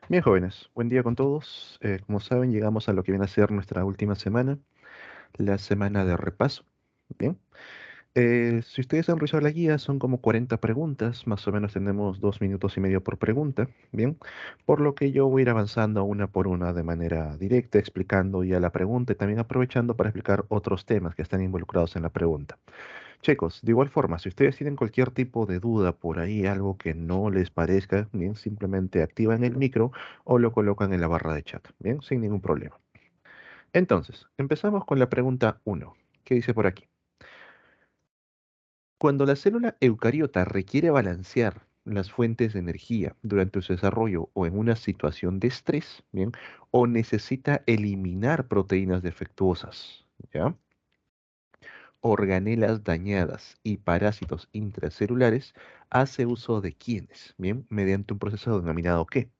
Bien, jóvenes, buen día con todos. Como saben, llegamos a lo que viene a ser nuestra última semana, la semana de repaso. Bien, si ustedes han revisado la guía, son como 40 preguntas, más o menos tenemos 2 minutos y medio por pregunta. Bien, por lo que yo voy a ir avanzando una por una de manera directa, explicando ya la pregunta y también aprovechando para explicar otros temas que están involucrados en la pregunta. Chicos, de igual forma, si ustedes tienen cualquier tipo de duda por ahí, algo que no les parezca, bien, simplemente activan el micro o lo colocan en la barra de chat, bien, sin ningún problema. Entonces, empezamos con la pregunta uno. ¿Qué dice por aquí? Cuando la célula eucariota requiere balancear las fuentes de energía durante su desarrollo o en una situación de estrés, bien, o necesita eliminar proteínas defectuosas, ¿ya? Organelas dañadas y parásitos intracelulares, hace uso de quiénes, bien, mediante un proceso denominado ¿qué?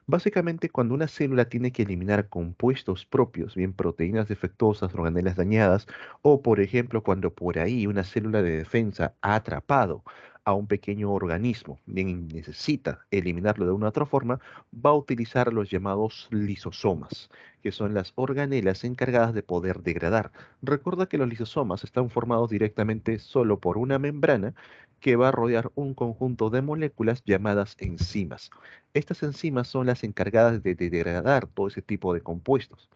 Básicamente, cuando una célula tiene que eliminar compuestos propios, bien proteínas defectuosas, organelas dañadas, o por ejemplo, cuando por ahí una célula de defensa ha atrapado a un pequeño organismo, bien y necesita eliminarlo de una u otra forma, va a utilizar los llamados lisosomas, que son las organelas encargadas de poder degradar. Recuerda que los lisosomas están formados directamente solo por una membrana que va a rodear un conjunto de moléculas llamadas enzimas. Estas enzimas son las encargadas de degradar todo ese tipo de compuestos.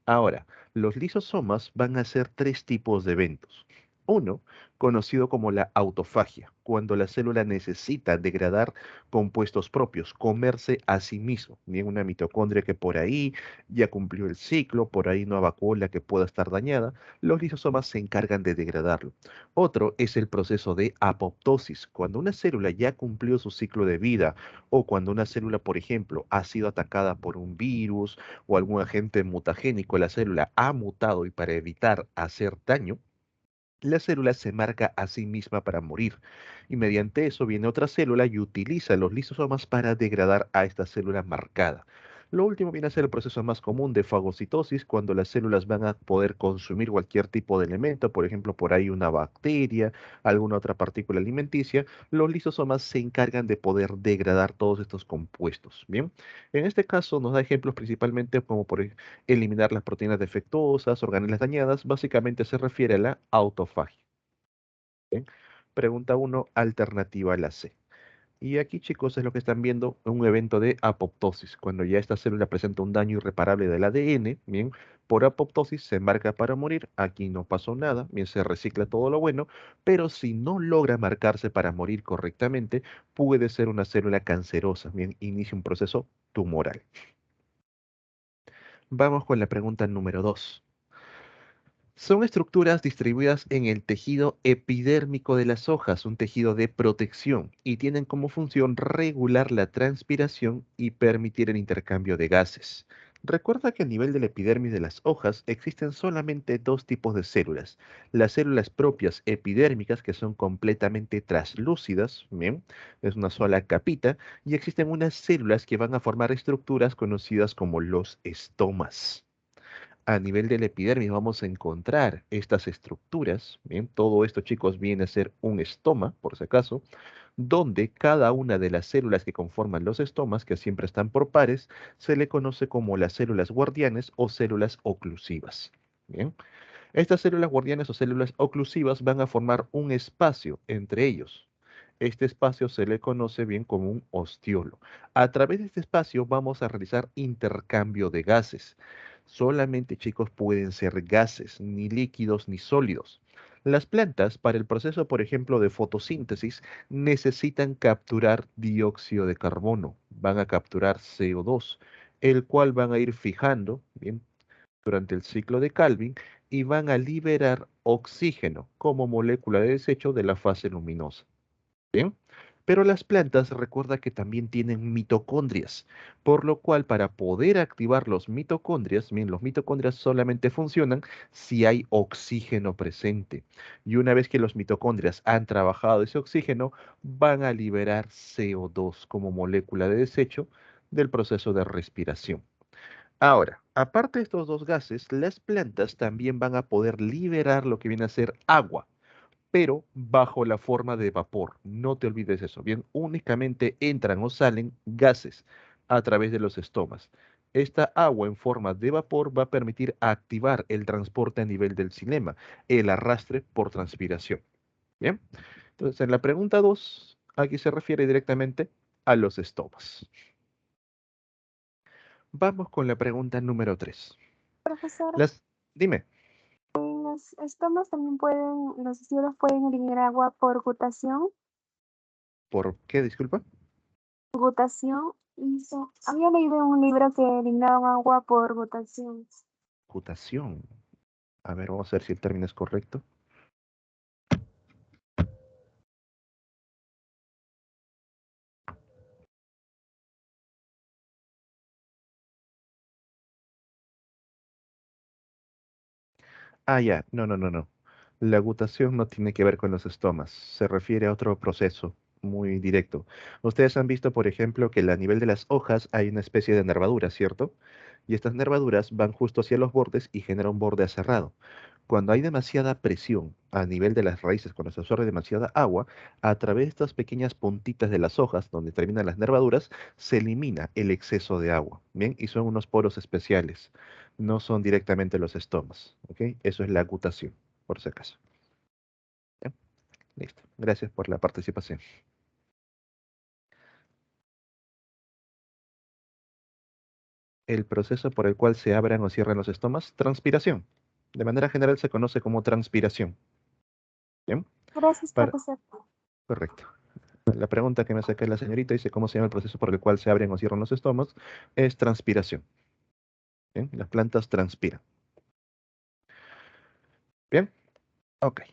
Ahora, los lisosomas van a hacer tres tipos de eventos. Uno, conocido como la autofagia, cuando la célula necesita degradar compuestos propios, comerse a sí mismo. Bien, una mitocondria que por ahí ya cumplió el ciclo, por ahí no evacuó la que pueda estar dañada, los lisosomas se encargan de degradarlo. Otro es el proceso de apoptosis, cuando una célula ya cumplió su ciclo de vida o cuando una célula, por ejemplo, ha sido atacada por un virus, o algún agente mutagénico, la célula ha mutado y para evitar hacer daño, la célula se marca a sí misma para morir. Y mediante eso viene otra célula y utiliza los lisosomas para degradar a esta célula marcada. Lo último viene a ser el proceso más común de fagocitosis, cuando las células van a poder consumir cualquier tipo de elemento, por ejemplo, por ahí una bacteria, alguna otra partícula alimenticia. Los lisosomas se encargan de poder degradar todos estos compuestos. Bien, en este caso nos da ejemplos principalmente como eliminar las proteínas defectuosas, organelas dañadas, básicamente se refiere a la autofagia. ¿Bien? Pregunta uno, alternativa a la C. Y aquí, chicos, es lo que están viendo, un evento de apoptosis, cuando ya esta célula presenta un daño irreparable del ADN, bien, por apoptosis se marca para morir, aquí no pasó nada, bien, se recicla todo lo bueno, pero si no logra marcarse para morir correctamente, puede ser una célula cancerosa, bien, inicia un proceso tumoral. Vamos con la pregunta número 2. Son estructuras distribuidas en el tejido epidérmico de las hojas, un tejido de protección, y tienen como función regular la transpiración y permitir el intercambio de gases. Recuerda que a nivel del epidermis de las hojas existen solamente dos tipos de células. Las células propias epidérmicas, que son completamente translúcidas, ¿bien? Es una sola capita, y existen unas células que van a formar estructuras conocidas como los estomas. A nivel del epidermis vamos a encontrar estas estructuras, ¿bien? Todo esto, chicos, viene a ser un estoma, por si acaso, donde cada una de las células que conforman los estomas, que siempre están por pares, se le conoce como las células guardianes o células oclusivas. Bien, estas células guardianes o células oclusivas van a formar un espacio entre ellos. Este espacio se le conoce bien como un ostiolo. A través de este espacio vamos a realizar intercambio de gases. Solamente, chicos, pueden ser gases, ni líquidos ni sólidos. Las plantas, para el proceso, por ejemplo, de fotosíntesis, necesitan capturar dióxido de carbono. Van a capturar CO2, el cual van a ir fijando, bien, durante el ciclo de Calvin y van a liberar oxígeno como molécula de desecho de la fase luminosa. ¿Bien? Pero las plantas recuerda que también tienen mitocondrias, por lo cual para poder activar los mitocondrias, bien, los mitocondrias solamente funcionan si hay oxígeno presente. Y una vez que los mitocondrias han trabajado ese oxígeno, van a liberar CO2 como molécula de desecho del proceso de respiración. Ahora, aparte de estos dos gases, las plantas también van a poder liberar lo que viene a ser agua, pero bajo la forma de vapor. No te olvides eso. Bien, únicamente entran o salen gases. a través de los estomas. Esta agua en forma de vapor va a permitir activar el transporte a nivel del xilema, el arrastre por transpiración. Bien, entonces en la pregunta 2, aquí se refiere directamente a los estomas. Vamos con la pregunta número 3. Profesor, Las, dime, los estomas también pueden, los cielos pueden eliminar agua por gutación. ¿por qué? Disculpa. Gutación, había leído en un libro que eliminaban agua por gutación. Computación. A ver, vamos a ver si el término es correcto. Ah, ya, no, no, no, no. La gutación no tiene que ver con los estomas, se refiere a otro proceso muy directo. Ustedes han visto, por ejemplo, que a nivel de las hojas hay una especie de nervadura, ¿cierto? Y estas nervaduras van justo hacia los bordes y generan un borde aserrado. Cuando hay demasiada presión a nivel de las raíces, cuando se absorbe demasiada agua, a través de estas pequeñas puntitas de las hojas, donde terminan las nervaduras, se elimina el exceso de agua, ¿bien? Y son unos poros especiales, no son directamente los estomas, ¿ok? Eso es la agutación, por si acaso. ¿Ya? Listo. Gracias por la participación. El proceso por el cual se abran o cierran los estomas, transpiración. De manera general se conoce como transpiración. ¿Bien? Gracias, Para... profesor. Correcto. La pregunta que me saca la señorita dice cómo se llama el proceso por el cual se abren o cierran los estomas. Es transpiración. ¿Bien? Las plantas transpiran. ¿Bien? Ok.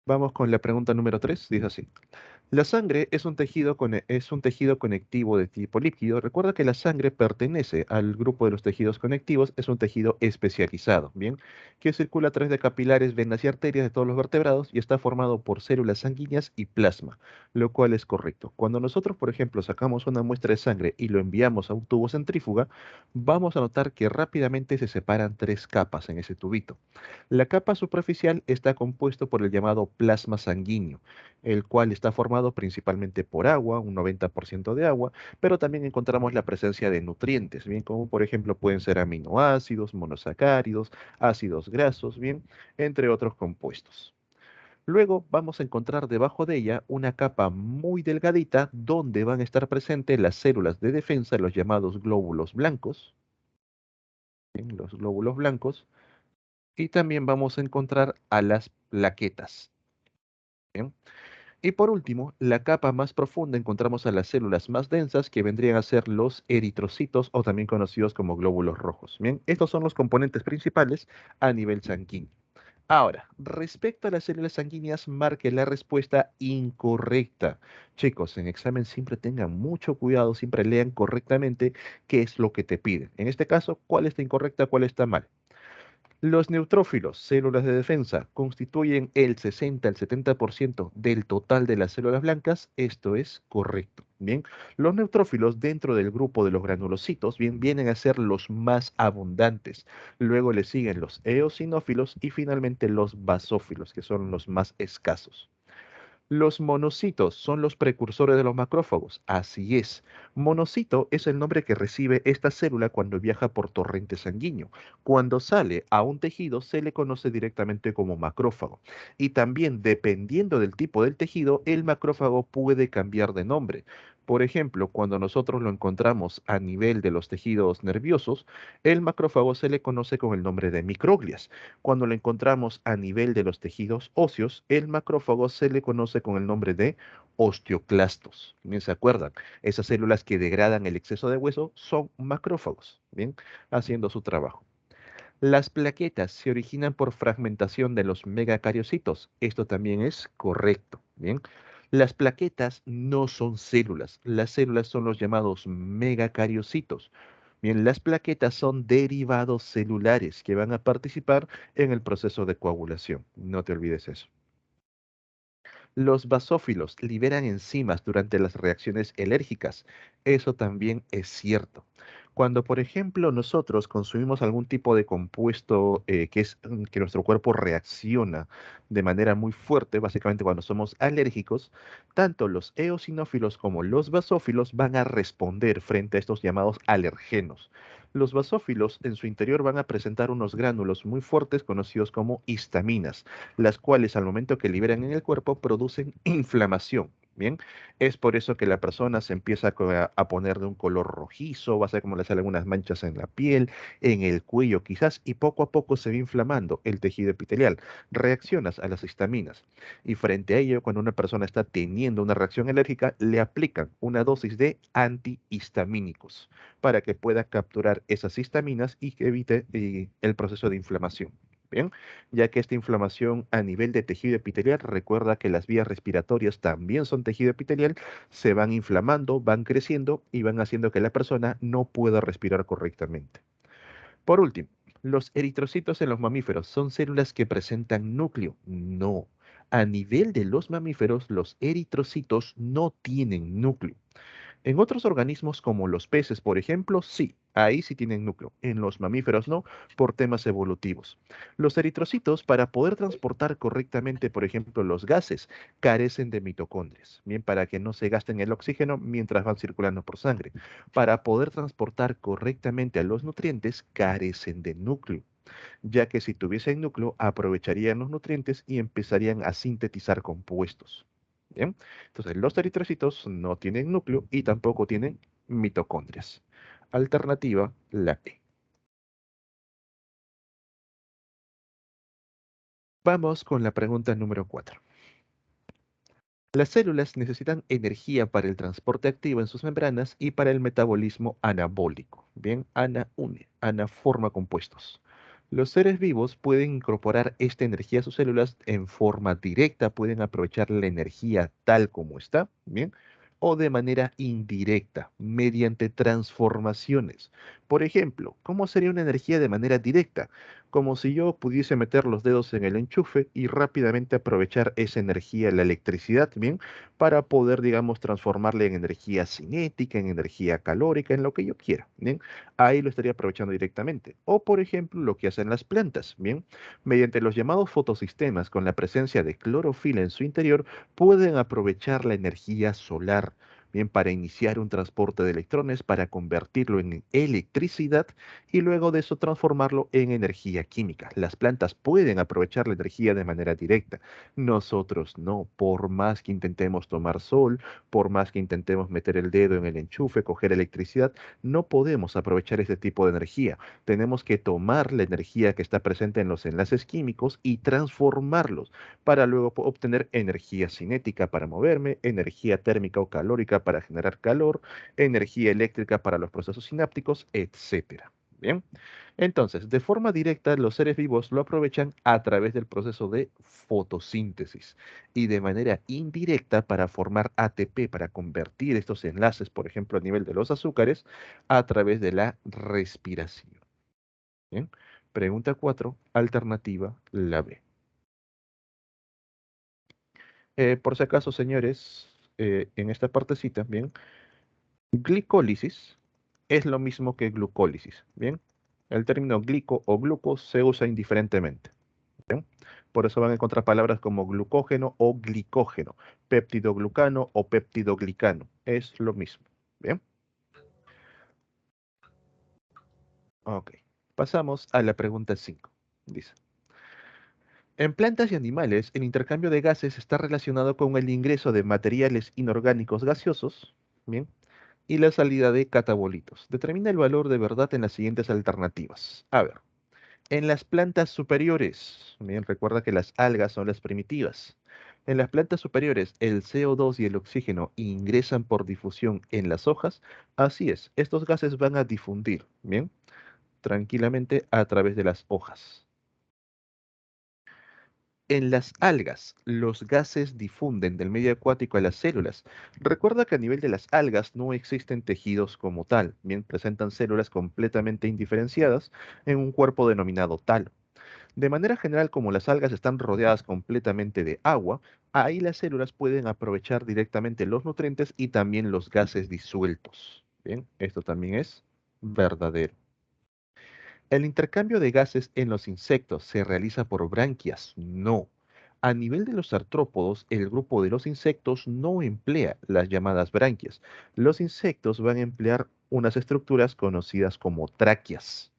Vamos con la pregunta número 3. Dice así. La sangre es un tejido conectivo de tipo líquido. Recuerda que la sangre pertenece al grupo de los tejidos conectivos, es un tejido especializado, ¿bien? Que circula a través de capilares, venas y arterias de todos los vertebrados y está formado por células sanguíneas y plasma, lo cual es correcto. Cuando nosotros, por ejemplo, sacamos una muestra de sangre y lo enviamos a un tubo centrífuga, vamos a notar que rápidamente se separan tres capas en ese tubito. La capa superficial está compuesto por el llamado plasma sanguíneo, el cual está formado principalmente por agua, un 90% de agua, pero también encontramos la presencia de nutrientes, bien, como por ejemplo pueden ser aminoácidos, monosacáridos, ácidos grasos, bien, entre otros compuestos. Luego vamos a encontrar debajo de ella una capa muy delgadita donde van a estar presentes las células de defensa, los llamados glóbulos blancos, bien, los glóbulos blancos, y también vamos a encontrar a las plaquetas. Bien. Y por último, la capa más profunda encontramos a las células más densas que vendrían a ser los eritrocitos o también conocidos como glóbulos rojos. Bien, estos son los componentes principales a nivel sanguíneo. Ahora, respecto a las células sanguíneas, marque la respuesta incorrecta. Chicos, en examen siempre tengan mucho cuidado, siempre lean correctamente qué es lo que te piden. En este caso, cuál está incorrecta, cuál está mal. Los neutrófilos, células de defensa, constituyen el 60 al 70% del total de las células blancas. Esto es correcto. Bien, los neutrófilos dentro del grupo de los granulocitos, bien, vienen a ser los más abundantes. Luego le siguen los eosinófilos y finalmente los basófilos, que son los más escasos. Los monocitos son los precursores de los macrófagos. Así es. Monocito es el nombre que recibe esta célula cuando viaja por torrente sanguíneo. Cuando sale a un tejido se le conoce directamente como macrófago. Y también, dependiendo del tipo del tejido, el macrófago puede cambiar de nombre. Por ejemplo, cuando nosotros lo encontramos a nivel de los tejidos nerviosos, el macrófago se le conoce con el nombre de microglias. Cuando lo encontramos a nivel de los tejidos óseos, el macrófago se le conoce con el nombre de osteoclastos. Bien, ¿se acuerdan? Esas células que degradan el exceso de hueso son macrófagos, bien, haciendo su trabajo. Las plaquetas se originan por fragmentación de los megacariocitos. Esto también es correcto, bien. Las plaquetas no son células. Las células son los llamados megacariocitos. Bien, las plaquetas son derivados celulares que van a participar en el proceso de coagulación. No te olvides eso. Los basófilos liberan enzimas durante las reacciones alérgicas. Eso también es cierto. Cuando, por ejemplo, nosotros consumimos algún tipo de compuesto que nuestro cuerpo reacciona de manera muy fuerte, básicamente cuando somos alérgicos, tanto los eosinófilos como los basófilos van a responder frente a estos llamados alergenos. Los basófilos en su interior van a presentar unos gránulos muy fuertes conocidos como histaminas, las cuales al momento que liberan en el cuerpo producen inflamación. Bien, es por eso que la persona se empieza a poner de un color rojizo, va a ser como le salen algunas manchas en la piel, en el cuello quizás, y poco a poco se va inflamando el tejido epitelial. Reaccionas a las histaminas. Y frente a ello, cuando una persona está teniendo una reacción alérgica, le aplican una dosis de antihistamínicos para que pueda capturar esas histaminas y que evite el proceso de inflamación. Bien, ya que esta inflamación a nivel de tejido epitelial, recuerda que las vías respiratorias también son tejido epitelial, se van inflamando, van creciendo y van haciendo que la persona no pueda respirar correctamente. Por último, ¿los eritrocitos en los mamíferos son células que presentan núcleo? No. A nivel de los mamíferos, los eritrocitos no tienen núcleo. En otros organismos como los peces, por ejemplo, sí, ahí sí tienen núcleo. En los mamíferos no, por temas evolutivos. Los eritrocitos, para poder transportar correctamente, por ejemplo, los gases, carecen de mitocondrias. Bien, para que no se gasten el oxígeno mientras van circulando por sangre. Para poder transportar correctamente a los nutrientes, carecen de núcleo, ya que si tuviesen núcleo, aprovecharían los nutrientes y empezarían a sintetizar compuestos. Bien, entonces los eritrocitos no tienen núcleo y tampoco tienen mitocondrias. Alternativa, la E. Vamos con la pregunta número 4. Las células necesitan energía para el transporte activo en sus membranas y para el metabolismo anabólico. Bien, Ana une, Ana forma compuestos. Los seres vivos pueden incorporar esta energía a sus células en forma directa, pueden aprovechar la energía tal como está, bien, o de manera indirecta, mediante transformaciones. Por ejemplo, ¿cómo sería una energía de manera directa? Como si yo pudiese meter los dedos en el enchufe y rápidamente aprovechar esa energía, la electricidad, bien, para poder, digamos, transformarla en energía cinética, en energía calórica, en lo que yo quiera, bien. Ahí lo estaría aprovechando directamente. O, por ejemplo, lo que hacen las plantas, bien, mediante los llamados fotosistemas, con la presencia de clorofila en su interior, pueden aprovechar la energía solar. Bien, para iniciar un transporte de electrones, para convertirlo en electricidad y luego de eso transformarlo en energía química. Las plantas pueden aprovechar la energía de manera directa. Nosotros no, por más que intentemos tomar sol, por más que intentemos meter el dedo en el enchufe, coger electricidad, no podemos aprovechar ese tipo de energía. Tenemos que tomar la energía que está presente en los enlaces químicos y transformarlos para luego obtener energía cinética para moverme, energía térmica o calórica para generar calor, energía eléctrica para los procesos sinápticos, etcétera. Bien, entonces, de forma directa, los seres vivos lo aprovechan a través del proceso de fotosíntesis y de manera indirecta para formar ATP, para convertir estos enlaces, por ejemplo, a nivel de los azúcares, a través de la respiración. Bien, pregunta 4, alternativa, la B. Por si acaso, señores, en esta partecita, bien, glicólisis es lo mismo que glucólisis, ¿bien? El término glico o gluco se usa indiferentemente, ¿bien? Por eso van a encontrar palabras como glucógeno o glicógeno, péptidoglucano o péptidoglicano. Es lo mismo, ¿bien? Ok. Pasamos a la pregunta 5. Dice, en plantas y animales, el intercambio de gases está relacionado con el ingreso de materiales inorgánicos gaseosos, ¿bien? Y la salida de catabolitos. Determina el valor de verdad en las siguientes alternativas. A ver. En las plantas superiores, bien, recuerda que las algas son las primitivas. En las plantas superiores, el CO2 y el oxígeno ingresan por difusión en las hojas. Así es, estos gases van a difundir, bien, tranquilamente a través de las hojas. En las algas, los gases difunden del medio acuático a las células. Recuerda que a nivel de las algas no existen tejidos como tal, bien, presentan células completamente indiferenciadas en un cuerpo denominado talo. De manera general, como las algas están rodeadas completamente de agua, ahí las células pueden aprovechar directamente los nutrientes y también los gases disueltos. Bien, esto también es. Verdadero. ¿El intercambio de gases en los insectos se realiza por branquias? No. A nivel de los artrópodos, el grupo de los insectos no emplea las llamadas branquias. Los insectos van a emplear unas estructuras conocidas como tráqueas.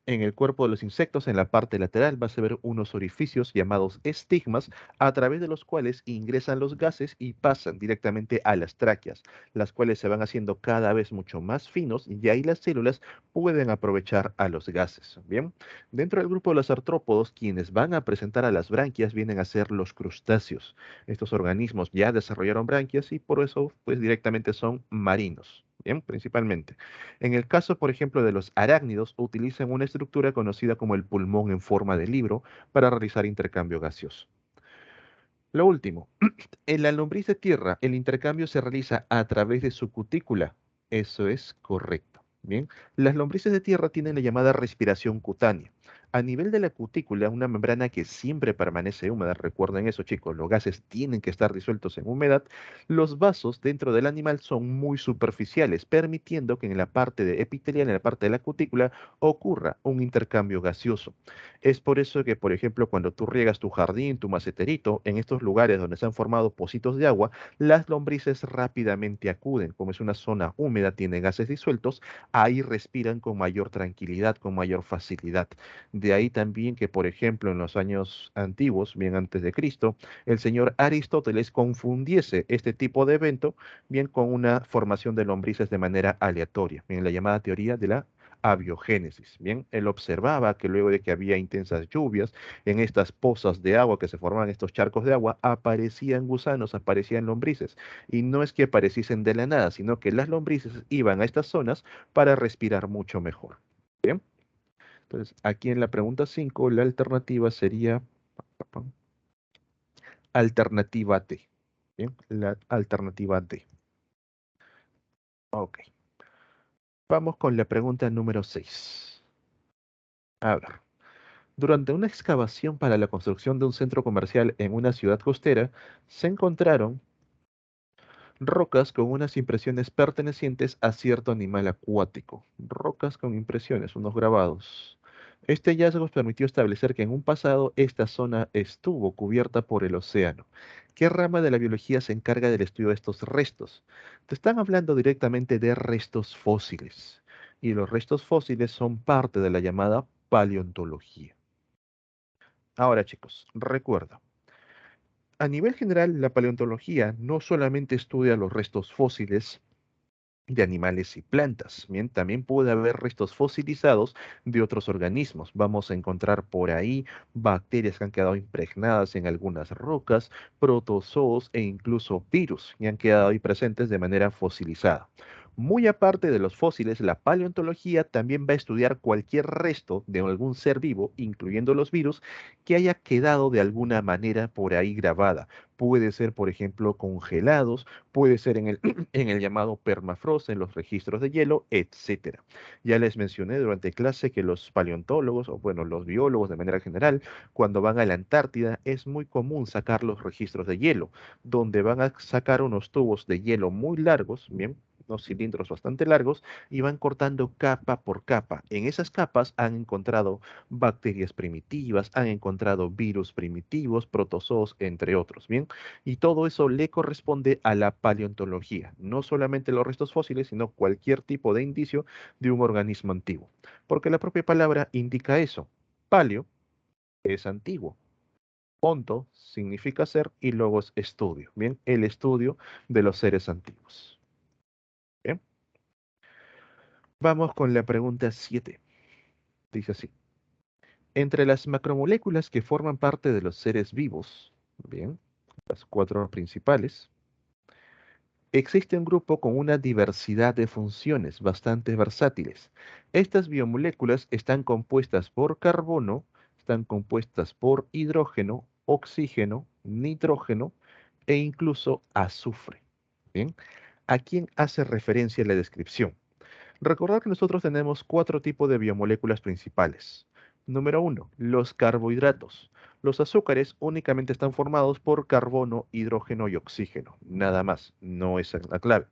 En el cuerpo de los insectos, en la parte lateral, vas a ver unos orificios llamados estigmas, a través de los cuales ingresan los gases y pasan directamente a las tráqueas, las cuales se van haciendo cada vez mucho más finos y ahí las células pueden aprovechar a los gases. Bien, dentro del grupo de los artrópodos, quienes van a presentar a las branquias vienen a ser los crustáceos. Estos organismos ya desarrollaron branquias y por eso, pues directamente son marinos. Bien, principalmente. En el caso, por ejemplo, de los arácnidos, utilizan una estructura conocida como el pulmón en forma de libro para realizar intercambio gaseoso. Lo último, en la lombriz de tierra, el intercambio se realiza a través de su cutícula. Eso es correcto. Bien, las lombrices de tierra tienen la llamada respiración cutánea. A nivel de la cutícula, una membrana que siempre permanece húmeda, recuerden eso chicos, los gases tienen que estar disueltos en humedad, los vasos dentro del animal son muy superficiales, permitiendo que en la parte de epitelial, en la parte de la cutícula, ocurra un intercambio gaseoso. Es por eso que, por ejemplo, cuando tú riegas tu jardín, tu maceterito, en estos lugares donde se han formado pocitos de agua, las lombrices rápidamente acuden. Como es una zona húmeda, tiene gases disueltos, ahí respiran con mayor tranquilidad, con mayor facilidad. De ahí también que, por ejemplo, en los años antiguos, bien antes de Cristo, el señor Aristóteles confundiese este tipo de evento bien con una formación de lombrices de manera aleatoria, en la llamada teoría de la abiogénesis. Bien, él observaba que luego de que había intensas lluvias, en estas pozas de agua que se formaban estos charcos de agua, aparecían gusanos, aparecían lombrices. Y no es que apareciesen de la nada, sino que las lombrices iban a estas zonas para respirar mucho mejor. Bien, entonces aquí en la pregunta 5 la alternativa sería alternativa D. Bien, la alternativa D. Ok, vamos con la pregunta número 6. A ver. Durante una excavación para la construcción de un centro comercial en una ciudad costera, se encontraron rocas con unas impresiones pertenecientes a cierto animal acuático. Rocas con impresiones, unos grabados. Este hallazgo permitió establecer que en un pasado esta zona estuvo cubierta por el océano. ¿Qué rama de la biología se encarga del estudio de estos restos? Te están hablando directamente de restos fósiles. Y los restos fósiles son parte de la llamada paleontología. Ahora, chicos, recuerda, a nivel general, la paleontología no solamente estudia los restos fósiles de animales y plantas, bien, también puede haber restos fosilizados de otros organismos. Vamos a encontrar por ahí bacterias que han quedado impregnadas en algunas rocas, protozoos e incluso virus que han quedado ahí presentes de manera fosilizada. Muy aparte de los fósiles, la paleontología también va a estudiar cualquier resto de algún ser vivo, incluyendo los virus, que haya quedado de alguna manera por ahí grabada. Puede ser, por ejemplo, congelados, puede ser en el, en el llamado permafrost, en los registros de hielo, etcétera. Ya les mencioné durante clase que los paleontólogos, o bueno, los biólogos de manera general, cuando van a la Antártida, es muy común sacar los registros de hielo, donde van a sacar unos tubos de hielo muy largos, bien, unos cilindros bastante largos, y van cortando capa por capa. En esas capas han encontrado bacterias primitivas, han encontrado virus primitivos, protozoos, entre otros, bien. Y todo eso le corresponde a la paleontología, no solamente los restos fósiles, sino cualquier tipo de indicio de un organismo antiguo. Porque la propia palabra indica eso. Paleo es antiguo. Onto significa ser y logos estudio. Bien, el estudio de los seres antiguos. Bien, vamos con la pregunta 7. Dice así. Entre las macromoléculas que forman parte de los seres vivos, bien, las cuatro principales, existe un grupo con una diversidad de funciones bastante versátiles. Estas biomoléculas están compuestas por carbono, están compuestas por hidrógeno, oxígeno, nitrógeno e incluso azufre. ¿Bien? ¿A quién hace referencia la descripción? Recordad que nosotros tenemos cuatro tipos de biomoléculas principales. Número uno, los carbohidratos. Los azúcares únicamente están formados por carbono, hidrógeno y oxígeno. Nada más, no es la clave.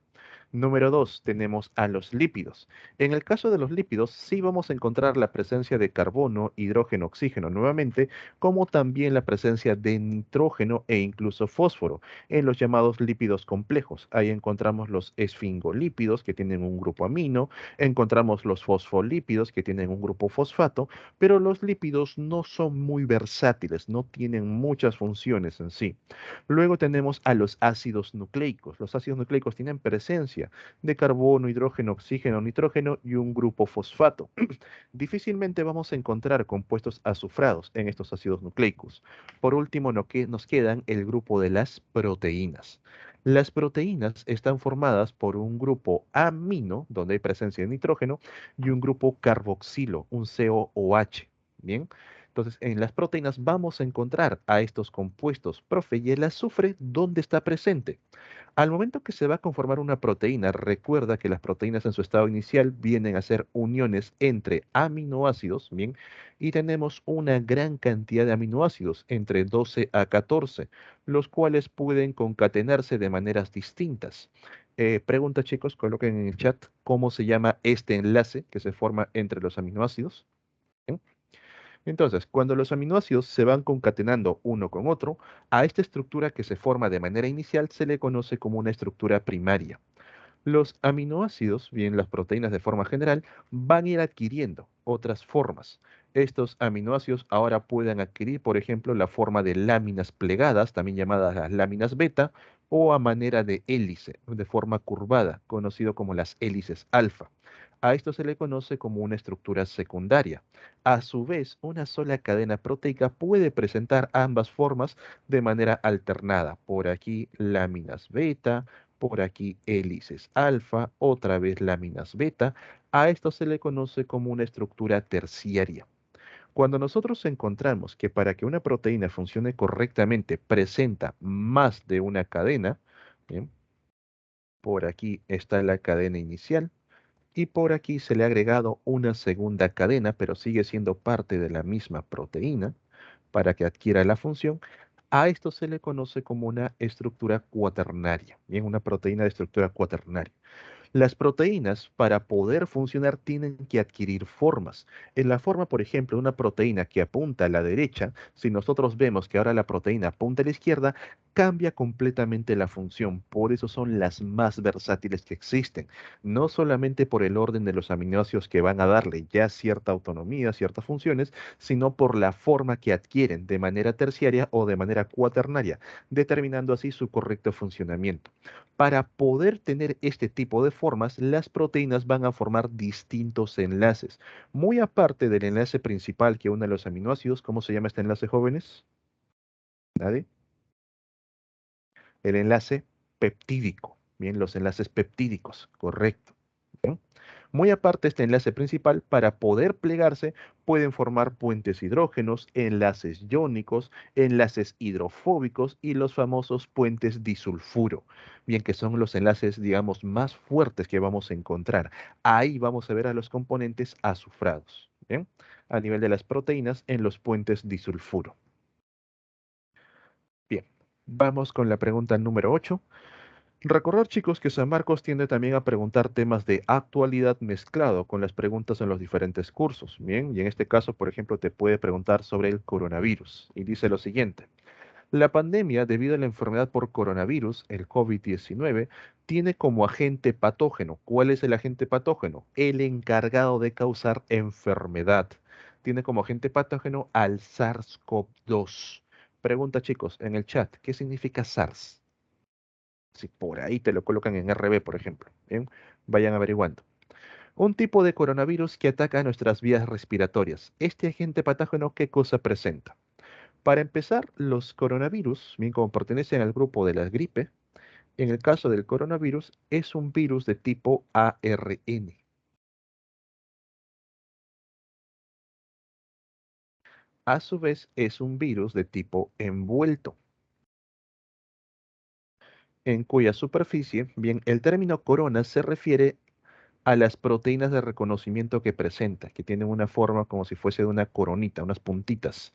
Número 2, tenemos a los lípidos. En el caso de los lípidos, sí vamos a encontrar la presencia de carbono, hidrógeno, oxígeno nuevamente, como también la presencia de nitrógeno e incluso fósforo en los llamados lípidos complejos. Ahí encontramos los esfingolípidos que tienen un grupo amino, encontramos los fosfolípidos que tienen un grupo fosfato, pero los lípidos no son muy versátiles, no tienen muchas funciones en sí. Luego tenemos a los ácidos nucleicos. Los ácidos nucleicos tienen presencia de carbono, hidrógeno, oxígeno, nitrógeno y un grupo fosfato. Difícilmente vamos a encontrar compuestos azufrados en estos ácidos nucleicos. Por último, nos quedan el grupo de las proteínas. Las proteínas están formadas por un grupo amino, donde hay presencia de nitrógeno, y un grupo carboxilo, un COOH. Bien, entonces en las proteínas vamos a encontrar a estos compuestos. Profe, ¿y el azufre dónde está presente? Al momento que se va a conformar una proteína, recuerda que las proteínas en su estado inicial vienen a ser uniones entre aminoácidos, ¿bien? Y tenemos una gran cantidad de aminoácidos, entre 12 a 14, los cuales pueden concatenarse de maneras distintas. Pregunta, chicos, coloquen en el chat cómo se llama este enlace que se forma entre los aminoácidos. ¿Bien? Entonces, cuando los aminoácidos se van concatenando uno con otro, a esta estructura que se forma de manera inicial se le conoce como una estructura primaria. Los aminoácidos, bien las proteínas de forma general, van a ir adquiriendo otras formas. Estos aminoácidos ahora pueden adquirir, por ejemplo, la forma de láminas plegadas, también llamadas las láminas beta, o a manera de hélice, de forma curvada, conocido como las hélices alfa. A esto se le conoce como una estructura secundaria. A su vez, una sola cadena proteica puede presentar ambas formas de manera alternada. Por aquí láminas beta, por aquí hélices alfa, otra vez láminas beta. A esto se le conoce como una estructura terciaria. Cuando nosotros encontramos que para que una proteína funcione correctamente presenta más de una cadena, ¿bien? Por aquí está la cadena inicial y por aquí se le ha agregado una segunda cadena, pero sigue siendo parte de la misma proteína para que adquiera la función. A esto se le conoce como una estructura cuaternaria, bien, una proteína de estructura cuaternaria. Las proteínas, para poder funcionar, tienen que adquirir formas. En la forma, por ejemplo, de una proteína que apunta a la derecha, si nosotros vemos que ahora la proteína apunta a la izquierda, cambia completamente la función. Por eso son las más versátiles que existen. No solamente por el orden de los aminoácidos que van a darle ya cierta autonomía, ciertas funciones, sino por la forma que adquieren de manera terciaria o de manera cuaternaria, determinando así su correcto funcionamiento. Para poder tener este tipo de formas, las proteínas van a formar distintos enlaces. Muy aparte del enlace principal que une los aminoácidos, ¿cómo se llama este enlace, jóvenes? ¿Nadie? El enlace peptídico. Bien, los enlaces peptídicos, correcto. Bien. Muy aparte de este enlace principal, para poder plegarse, pueden formar puentes hidrógenos, enlaces iónicos, enlaces hidrofóbicos y los famosos puentes disulfuro. Bien, que son los enlaces, digamos, más fuertes que vamos a encontrar. Ahí vamos a ver a los componentes azufrados. Bien, a nivel de las proteínas en los puentes disulfuro. Bien, vamos con la pregunta número 8. Recordar, chicos, que San Marcos tiende también a preguntar temas de actualidad mezclado con las preguntas en los diferentes cursos. Bien, y en este caso, por ejemplo, te puede preguntar sobre el coronavirus. Y dice lo siguiente. La pandemia, debido a la enfermedad por coronavirus, el COVID-19, tiene como agente patógeno. ¿Cuál es el agente patógeno? El encargado de causar enfermedad. Tiene como agente patógeno al SARS-CoV-2. Pregunta, chicos, en el chat, ¿qué significa SARS? Si por ahí te lo colocan en RB, por ejemplo. Bien, vayan averiguando. Un tipo de coronavirus que ataca nuestras vías respiratorias. Este agente patógeno, ¿qué cosa presenta? Para empezar, los coronavirus, bien como pertenecen al grupo de la gripe, en el caso del coronavirus, es un virus de tipo ARN. A su vez, es un virus de tipo envuelto, en cuya superficie, bien, el término corona se refiere a las proteínas de reconocimiento que presenta, que tienen una forma como si fuese de una coronita, unas puntitas.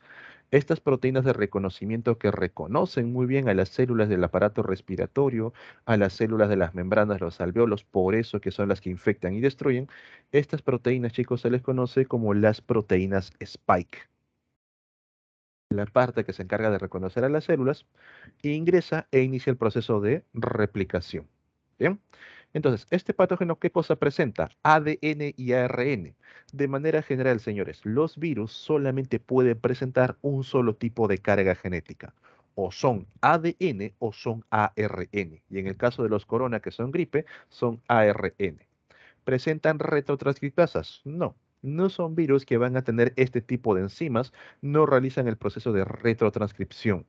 Estas proteínas de reconocimiento que reconocen muy bien a las células del aparato respiratorio, a las células de las membranas, los alveolos, por eso que son las que infectan y destruyen, estas proteínas, chicos, se les conoce como las proteínas Spike. La parte que se encarga de reconocer a las células ingresa e inicia el proceso de replicación. Bien, entonces, ¿este patógeno qué cosa presenta? ADN y ARN. De manera general, señores, los virus solamente pueden presentar un solo tipo de carga genética. O son ADN o son ARN. Y en el caso de los corona, que son gripe, son ARN. ¿Presentan retrotranscriptasas? No, no son virus que van a tener este tipo de enzimas, no realizan el proceso de retrotranscripción.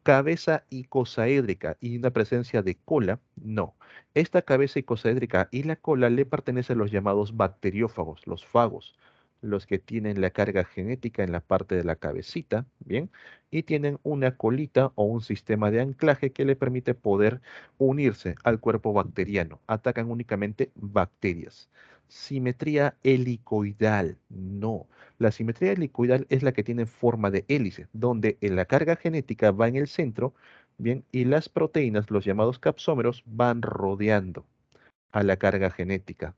Cabeza icosaédrica y una presencia de cola, no. Esta cabeza icosaédrica y la cola le pertenecen a los llamados bacteriófagos, los fagos, los que tienen la carga genética en la parte de la cabecita, ¿bien? Y tienen una colita o un sistema de anclaje que le permite poder unirse al cuerpo bacteriano. Atacan únicamente bacterias. Simetría helicoidal, no. La simetría helicoidal es la que tiene forma de hélice, donde la carga genética va en el centro, bien, y las proteínas, los llamados capsómeros, van rodeando a la carga genética,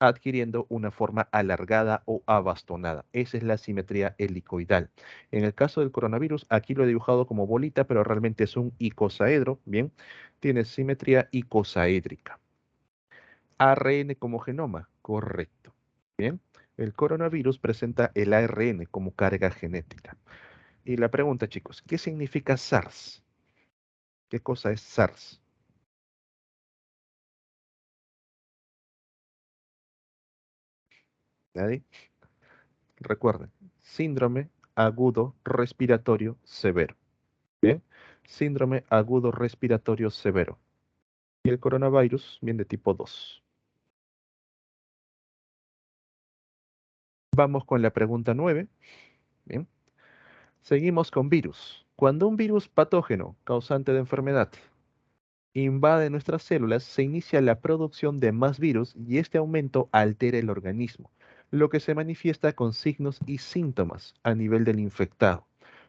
adquiriendo una forma alargada o abastonada. Esa es la simetría helicoidal. En el caso del coronavirus, aquí lo he dibujado como bolita, pero realmente es un icosaedro, bien, tiene simetría icosaédrica. ARN como genoma, correcto. Bien, el coronavirus presenta el ARN como carga genética. Y la pregunta, chicos, ¿qué significa SARS? ¿Qué cosa es SARS? ¿Nadie? Recuerden, síndrome agudo respiratorio severo. Bien, síndrome agudo respiratorio severo. Y el coronavirus viene de tipo 2. Vamos con la pregunta 9. Bien, seguimos con virus. Cuando un virus patógeno causante de enfermedad invade nuestras células, se inicia la producción de más virus y este aumento altera el organismo, lo que se manifiesta con signos y síntomas a nivel del infectado.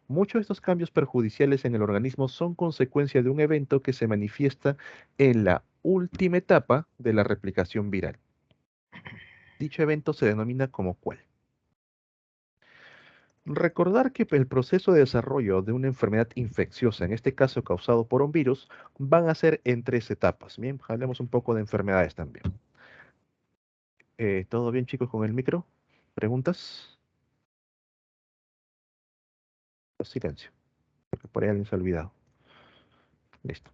Muchos de estos cambios perjudiciales en el organismo son consecuencia de un evento que se manifiesta en la última etapa de la replicación viral. Dicho evento se denomina como ¿cuál? Recordar que el proceso de desarrollo de una enfermedad infecciosa, en este caso causado por un virus, van a ser en 3 etapas. Bien, hablemos un poco de enfermedades también. ¿Todo bien, chicos, con el micro? ¿Preguntas? Silencio, porque por ahí alguien se ha olvidado. Listo.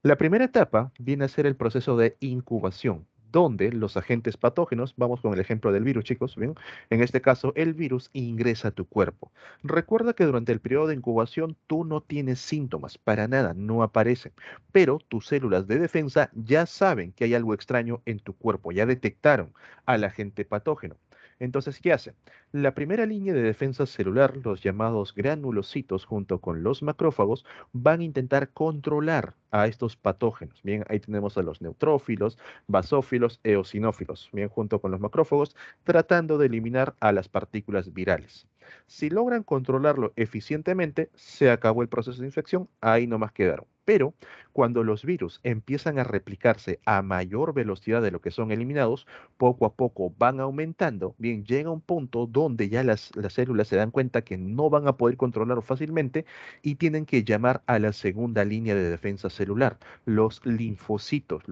La primera etapa viene a ser el proceso de incubación, donde los agentes patógenos, vamos con el ejemplo del virus, chicos, ¿bien? En este caso, el virus ingresa a tu cuerpo. Recuerda que durante el periodo de incubación tú no tienes síntomas, para nada, no aparecen, pero tus células de defensa ya saben que hay algo extraño en tu cuerpo, ya detectaron al agente patógeno. Entonces, ¿qué hacen? La primera línea de defensa celular, los llamados granulocitos junto con los macrófagos, van a intentar controlar a estos patógenos. Bien, ahí tenemos a los neutrófilos, basófilos, eosinófilos, bien, junto con los macrófagos, tratando de eliminar a las partículas virales. Si logran controlarlo eficientemente, se acabó el proceso de infección, ahí nomás quedaron. Pero cuando los virus empiezan a replicarse a mayor velocidad de lo que son eliminados, poco a poco van aumentando, bien, llega un punto donde ya las células se dan cuenta que no van a poder controlarlo fácilmente y tienen que llamar a la segunda línea de defensa celular, los linfocitos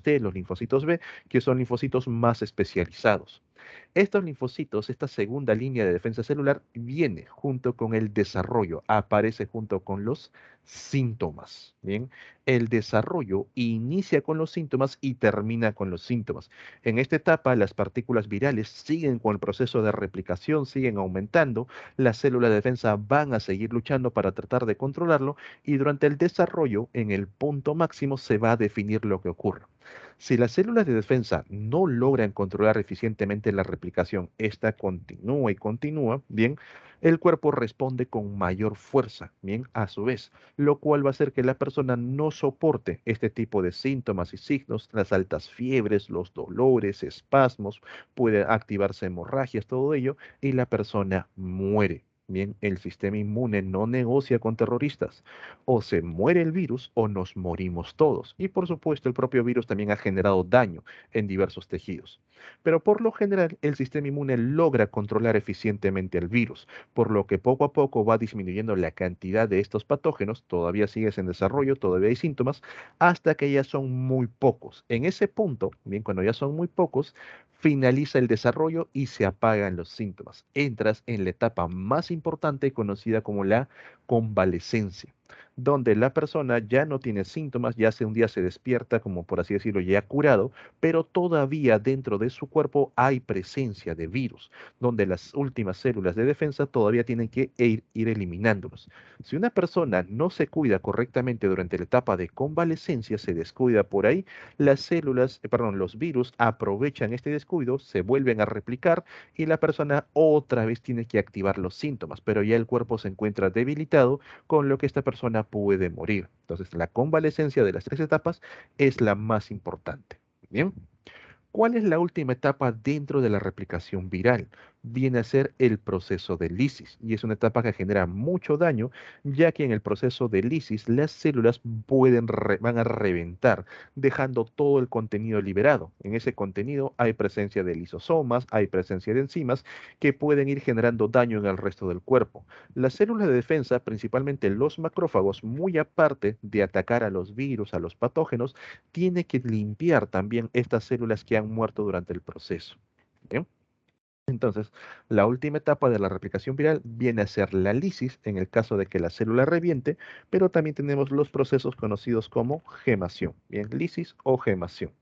T, los linfocitos B, que son linfocitos más especializados. Estos linfocitos, esta segunda línea de defensa celular, viene junto con el desarrollo, aparece junto con los síntomas. Bien, el desarrollo inicia con los síntomas y termina con los síntomas. En esta etapa, las partículas virales siguen con el proceso de replicación, siguen aumentando, las células de defensa van a seguir luchando para tratar de controlarlo y durante el desarrollo, en el punto máximo, se va a definir lo que ocurre. Si las células de defensa no logran controlar eficientemente la replicación, esta continúa y continúa, bien, el cuerpo responde con mayor fuerza, bien, a su vez, lo cual va a hacer que la persona no soporte este tipo de síntomas y signos, las altas fiebres, los dolores, espasmos, puede activarse hemorragias, todo ello, y la persona muere. Bien, el sistema inmune no negocia con terroristas. O se muere el virus o nos morimos todos. Y por supuesto, el propio virus también ha generado daño en diversos tejidos. Pero por lo general, el sistema inmune logra controlar eficientemente al virus, por lo que poco a poco va disminuyendo la cantidad de estos patógenos, todavía sigues en desarrollo, todavía hay síntomas, hasta que ya son muy pocos. En ese punto, bien, cuando ya son muy pocos, finaliza el desarrollo y se apagan los síntomas. Entras en la etapa más importante conocida como la convalescencia, donde la persona ya no tiene síntomas, ya hace un día se despierta, como por así decirlo, ya curado, pero todavía dentro de su cuerpo hay presencia de virus, donde las últimas células de defensa todavía tienen que ir eliminándolos. Si una persona no se cuida correctamente durante la etapa de convalescencia, se descuida por ahí, las células, perdón, los virus aprovechan este descuido, se vuelven a replicar y la persona otra vez tiene que activar los síntomas, pero ya el cuerpo se encuentra debilitado, con lo que esta persona puede morir. Entonces, la convalescencia de las tres etapas es la más importante. Bien. ¿Cuál es la última etapa dentro de la replicación viral? Viene a ser el proceso de lisis y es una etapa que genera mucho daño, ya que en el proceso de lisis las células van a reventar, dejando todo el contenido liberado. En ese contenido hay presencia de lisosomas, hay presencia de enzimas que pueden ir generando daño en el resto del cuerpo. Las células de defensa, principalmente los macrófagos, muy aparte de atacar a los virus, a los patógenos, tiene que limpiar también estas células que han muerto durante el proceso. ¿Bien? Entonces, la última etapa de la replicación viral viene a ser la lisis en el caso de que la célula reviente, pero también tenemos los procesos conocidos como gemación. Bien, lisis o gemación.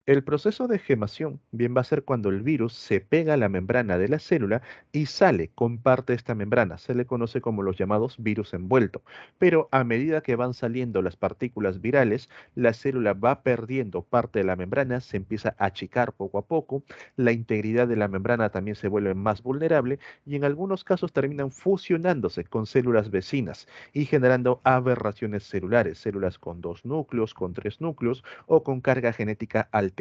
El proceso de gemación bien va a ser cuando el virus se pega a la membrana de la célula y sale con parte de esta membrana. Se le conoce como los llamados virus envuelto. Pero a medida que van saliendo las partículas virales, la célula va perdiendo parte de la membrana, se empieza a achicar poco a poco, la integridad de la membrana también se vuelve más vulnerable y en algunos casos terminan fusionándose con células vecinas y generando aberraciones celulares, células con 2 núcleos, con 3 núcleos o con carga genética alterada.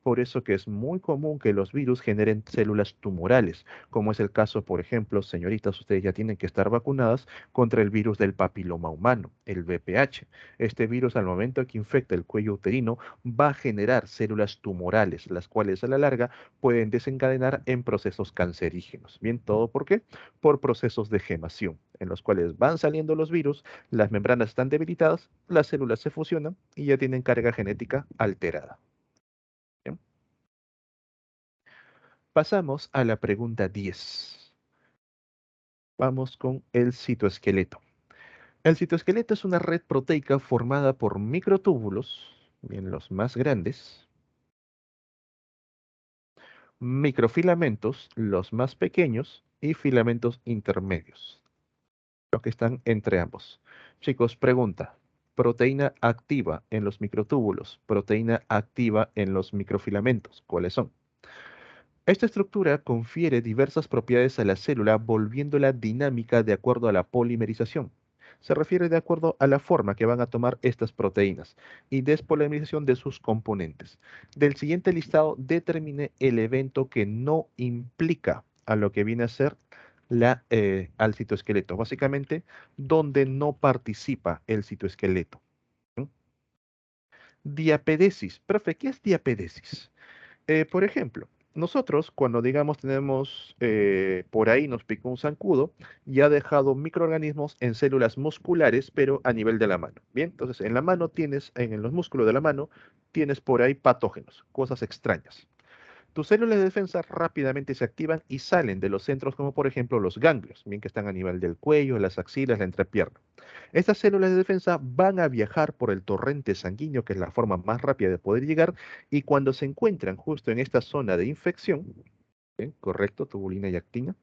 Por eso que es muy común que los virus generen células tumorales, como es el caso, por ejemplo, señoritas, ustedes ya tienen que estar vacunadas contra el virus del papiloma humano, el VPH. Este virus, al momento que infecta el cuello uterino, va a generar células tumorales, las cuales a la larga pueden desencadenar en procesos cancerígenos. Bien, ¿todo por qué? Por procesos de gemación, en los cuales van saliendo los virus, las membranas están debilitadas, las células se fusionan y ya tienen carga genética alterada. Bien. Pasamos a la pregunta 10. Vamos con el citoesqueleto. El citoesqueleto es una red proteica formada por microtúbulos, bien, los más grandes, microfilamentos, los más pequeños, y filamentos intermedios, los que están entre ambos. Chicos, pregunta. Proteína activa en los microtúbulos, proteína activa en los microfilamentos. ¿Cuáles son? Esta estructura confiere diversas propiedades a la célula volviéndola dinámica de acuerdo a la polimerización. Se refiere de acuerdo a la forma que van a tomar estas proteínas y despolimerización de sus componentes. Del siguiente listado determine el evento que no implica a lo que viene a ser al citoesqueleto, básicamente donde no participa el citoesqueleto. ¿Mm? Diapedesis. Profe, ¿qué es diapedesis? Por ejemplo, nosotros cuando digamos tenemos por ahí nos picó un zancudo y ha dejado microorganismos en células musculares, pero a nivel de la mano. Bien, entonces en la mano tienes, en los músculos de la mano, tienes por ahí patógenos, cosas extrañas. Tus células de defensa rápidamente se activan y salen de los centros como por ejemplo los ganglios, bien que están a nivel del cuello, las axilas, la entrepierna. Estas células de defensa van a viajar por el torrente sanguíneo, que es la forma más rápida de poder llegar, y cuando se encuentran justo en esta zona de infección, ¿bien? Correcto, tubulina y actina,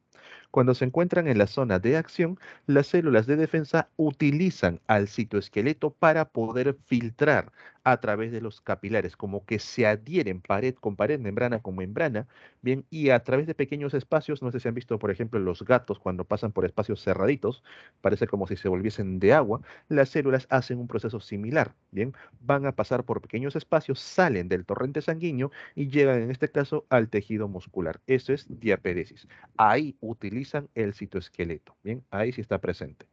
Cuando se encuentran en la zona de acción, las células de defensa utilizan al citoesqueleto para poder filtrar a través de los capilares, como que se adhieren pared con pared, membrana con membrana, bien, y a través de pequeños espacios, no sé si han visto, por ejemplo, los gatos cuando pasan por espacios cerraditos, parece como si se volviesen de agua, las células hacen un proceso similar, bien, van a pasar por pequeños espacios, salen del torrente sanguíneo y llegan en este caso al tejido muscular. Eso es diaperesis. Ahí utilizan el citoesqueleto, bien, ahí sí está presente.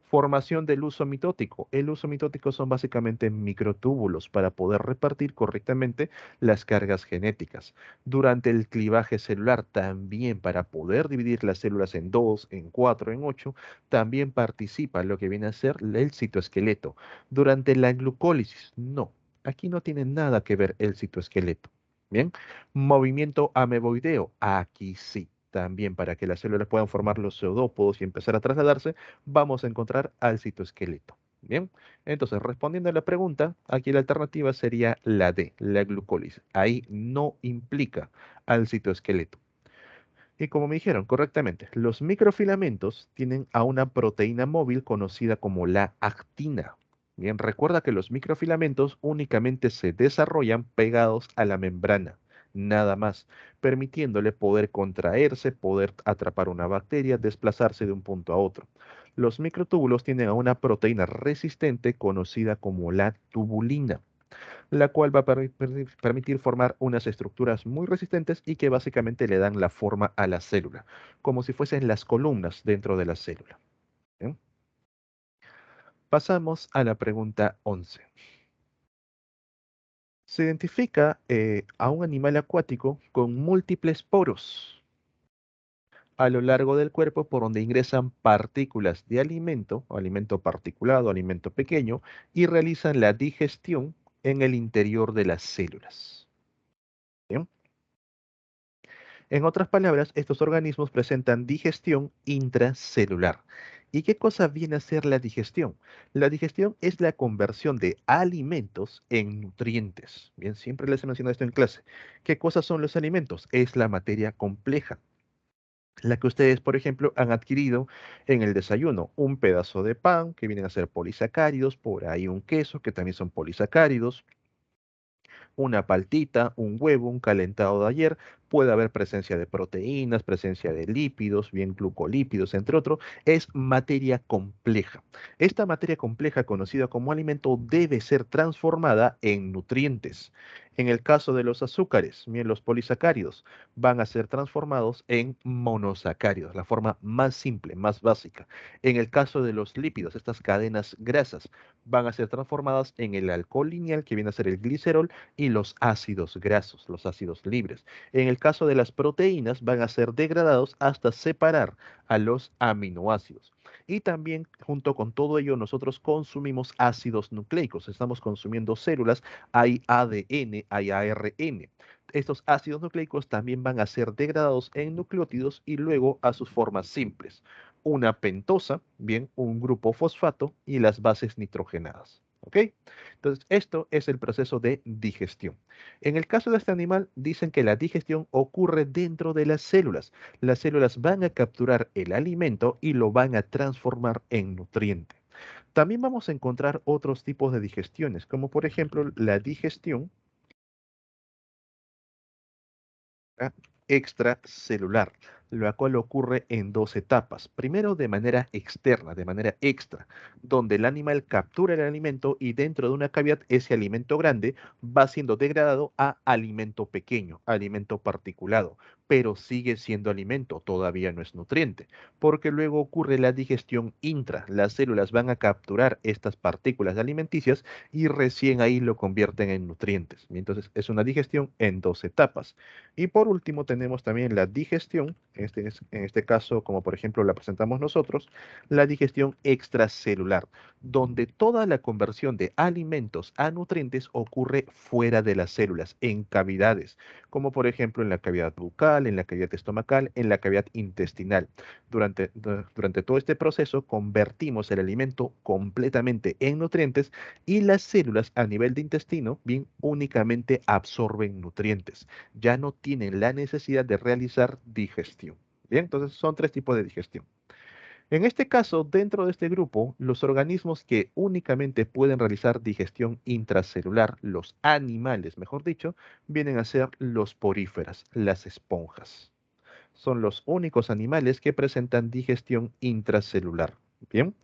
Formación del uso mitótico. El uso mitótico son básicamente microtúbulos para poder repartir correctamente las cargas genéticas. Durante el clivaje celular, también para poder dividir las células en 2, en 4, en 8, también participa lo que viene a ser el citoesqueleto. Durante la glucólisis, no. Aquí no tiene nada que ver el citoesqueleto. Bien, movimiento ameboideo, aquí sí. También para que las células puedan formar los pseudópodos y empezar a trasladarse, vamos a encontrar al citoesqueleto. Bien, entonces respondiendo a la pregunta, aquí la alternativa sería la D, la glucólisis. Ahí no implica al citoesqueleto. Y como me dijeron correctamente, los microfilamentos tienen a una proteína móvil conocida como la actina. Bien, recuerda que los microfilamentos únicamente se desarrollan pegados a la membrana, nada más, permitiéndole poder contraerse, poder atrapar una bacteria, desplazarse de un punto a otro. Los microtúbulos tienen a una proteína resistente conocida como la tubulina, la cual va a permitir formar unas estructuras muy resistentes y que básicamente le dan la forma a la célula, como si fuesen las columnas dentro de la célula. ¿Bien? Pasamos a la pregunta 11. Se identifica a un animal acuático con múltiples poros a lo largo del cuerpo por donde ingresan partículas de alimento, o alimento particulado, alimento pequeño, y realizan la digestión en el interior de las células. ¿Bien? En otras palabras, estos organismos presentan digestión intracelular. ¿Y qué cosa viene a ser la digestión? La digestión es la conversión de alimentos en nutrientes. Bien, siempre les he mencionado esto en clase. ¿Qué cosas son los alimentos? Es la materia compleja, la que ustedes, por ejemplo, han adquirido en el desayuno. Un pedazo de pan, que vienen a ser polisacáridos, por ahí un queso, que también son polisacáridos, una paltita, un huevo, un calentado de ayer, puede haber presencia de proteínas, presencia de lípidos, bien glucolípidos, entre otros, es materia compleja. Esta materia compleja, conocida como alimento, debe ser transformada en nutrientes. En el caso de los azúcares, bien, los polisacáridos van a ser transformados en monosacáridos, la forma más simple, más básica. En el caso de los lípidos, estas cadenas grasas van a ser transformadas en el alcohol lineal, que viene a ser el glicerol, y los ácidos grasos, los ácidos libres. En el caso de las proteínas, van a ser degradados hasta separar a los aminoácidos. Y también, junto con todo ello, nosotros consumimos ácidos nucleicos. Estamos consumiendo células, hay ADN, hay ARN. Estos ácidos nucleicos también van a ser degradados en nucleótidos y luego a sus formas simples. Una pentosa, bien, un grupo fosfato y las bases nitrogenadas. ¿Ok? Entonces, esto es el proceso de digestión. En el caso de este animal, dicen que la digestión ocurre dentro de las células. Las células van a capturar el alimento y lo van a transformar en nutriente. También vamos a encontrar otros tipos de digestiones, como por ejemplo la digestión extracelular, la cual ocurre en dos etapas. Primero, de manera externa, de manera extra, donde el animal captura el alimento y dentro de una cavidad ese alimento grande va siendo degradado a alimento pequeño, alimento particulado, pero sigue siendo alimento, todavía no es nutriente, porque luego ocurre la digestión intra. Las células van a capturar estas partículas alimenticias y recién ahí lo convierten en nutrientes. Entonces, es una digestión en dos etapas. Y por último tenemos también la digestión, en este caso como por ejemplo la presentamos nosotros, la digestión extracelular, donde toda la conversión de alimentos a nutrientes ocurre fuera de las células, en cavidades, como por ejemplo en la cavidad bucal, en la cavidad estomacal, en la cavidad intestinal. Durante todo este proceso convertimos el alimento completamente en nutrientes y las células a nivel de intestino bien únicamente absorben nutrientes, ya no tienen la necesidad de realizar digestión. Bien, entonces son tres tipos de digestión. En este caso, dentro de este grupo, los organismos que únicamente pueden realizar digestión intracelular, los animales, mejor dicho, vienen a ser los poríferas, las esponjas. Son los únicos animales que presentan digestión intracelular. Bien.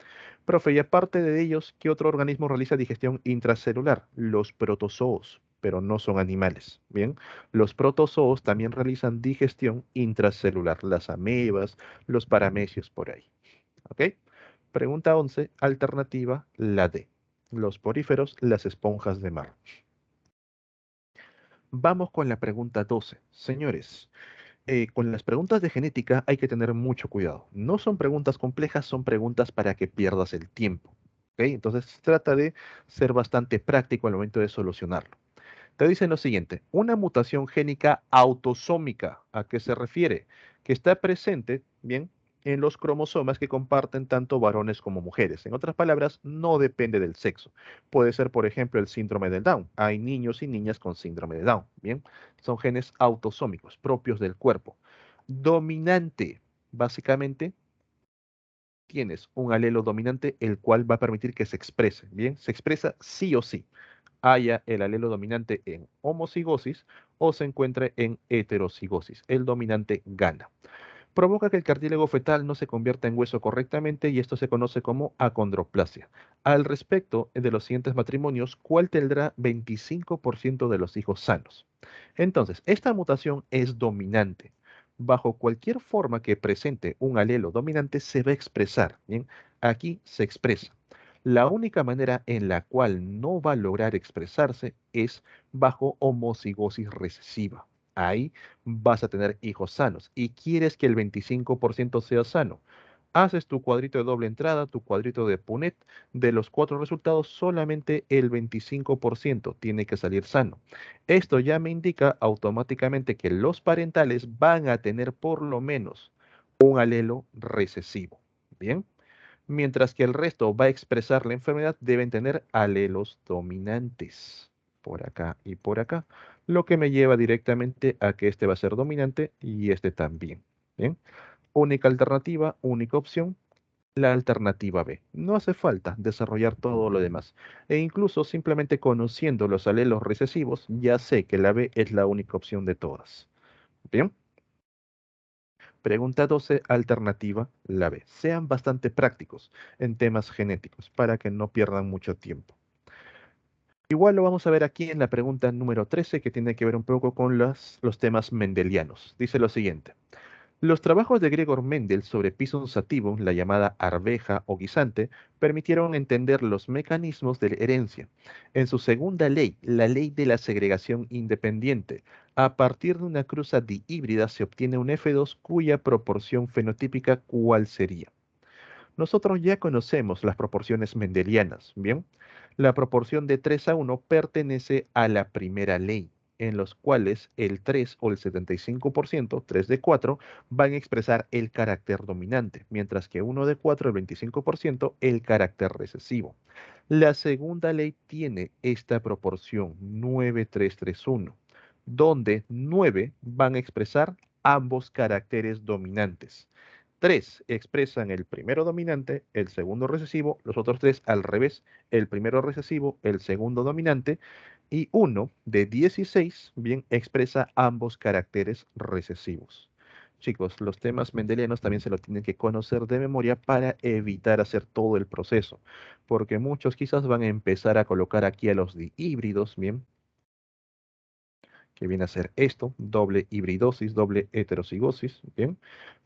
Profe, y aparte de ellos, ¿qué otro organismo realiza digestión intracelular? Los protozoos, pero no son animales. Bien. Los protozoos también realizan digestión intracelular, las amebas, los paramecios por ahí. ¿Ok? Pregunta 11, alternativa, la D. Los poríferos, las esponjas de mar. Vamos con la pregunta 12. Señores, con las preguntas de genética hay que tener mucho cuidado. No son preguntas complejas, son preguntas para que pierdas el tiempo. ¿Ok? Entonces trata de ser bastante práctico al momento de solucionarlo. Te dicen lo siguiente, una mutación génica autosómica, ¿a qué se refiere? Que está presente, bien, en los cromosomas que comparten tanto varones como mujeres. En otras palabras, no depende del sexo. Puede ser, por ejemplo, el síndrome de Down. Hay niños y niñas con síndrome de Down, bien. Son genes autosómicos, propios del cuerpo. Dominante, básicamente, tienes un alelo dominante, el cual va a permitir que se exprese, bien. Se expresa sí o sí haya el alelo dominante en homocigosis o se encuentre en heterocigosis. El dominante gana. Provoca que el cartílago fetal no se convierta en hueso correctamente y esto se conoce como acondroplasia. Al respecto de los siguientes matrimonios, ¿cuál tendrá 25% de los hijos sanos? Entonces, esta mutación es dominante. Bajo cualquier forma que presente un alelo dominante se va a expresar. Bien, aquí se expresa. La única manera en la cual no va a lograr expresarse es bajo homocigosis recesiva. Ahí vas a tener hijos sanos y quieres que el 25% sea sano. Haces tu cuadrito de doble entrada, tu cuadrito de Punnett, de los cuatro resultados, solamente el 25% tiene que salir sano. Esto ya me indica automáticamente que los parentales van a tener por lo menos un alelo recesivo. Bien, mientras que el resto va a expresar la enfermedad, deben tener alelos dominantes, por acá y por acá, lo que me lleva directamente a que este va a ser dominante y este también. Bien, única alternativa, única opción, la alternativa B. No hace falta desarrollar todo lo demás. E incluso simplemente conociendo los alelos recesivos, ya sé que la B es la única opción de todas. Bien. Pregunta 12, alternativa, la B. Sean bastante prácticos en temas genéticos para que no pierdan mucho tiempo. Igual lo vamos a ver aquí en la pregunta número 13, que tiene que ver un poco con los temas mendelianos. Dice lo siguiente. Los trabajos de Gregor Mendel sobre Pisum sativum, la llamada arveja o guisante, permitieron entender los mecanismos de la herencia. En su segunda ley, la ley de la segregación independiente, a partir de una cruza dihíbrida se obtiene un F2 cuya proporción fenotípica, ¿cuál sería? Nosotros ya conocemos las proporciones mendelianas, ¿bien? La proporción de 3:1 pertenece a la primera ley, en los cuales el 3 o el 75%, 3 de 4, van a expresar el carácter dominante, mientras que 1 de 4, el 25%, el carácter recesivo. La segunda ley tiene esta proporción 9:3:3:1, donde 9 van a expresar ambos caracteres dominantes. 3 expresan el primero dominante, el segundo recesivo, los otros 3 al revés, el primero recesivo, el segundo dominante, y 1 de 16 bien expresa ambos caracteres recesivos. Chicos, los temas mendelianos también se lo tienen que conocer de memoria para evitar hacer todo el proceso, porque muchos quizás van a empezar a colocar aquí a los dihíbridos, bien, que viene a ser esto, doble hibridosis, doble heterocigosis, bien,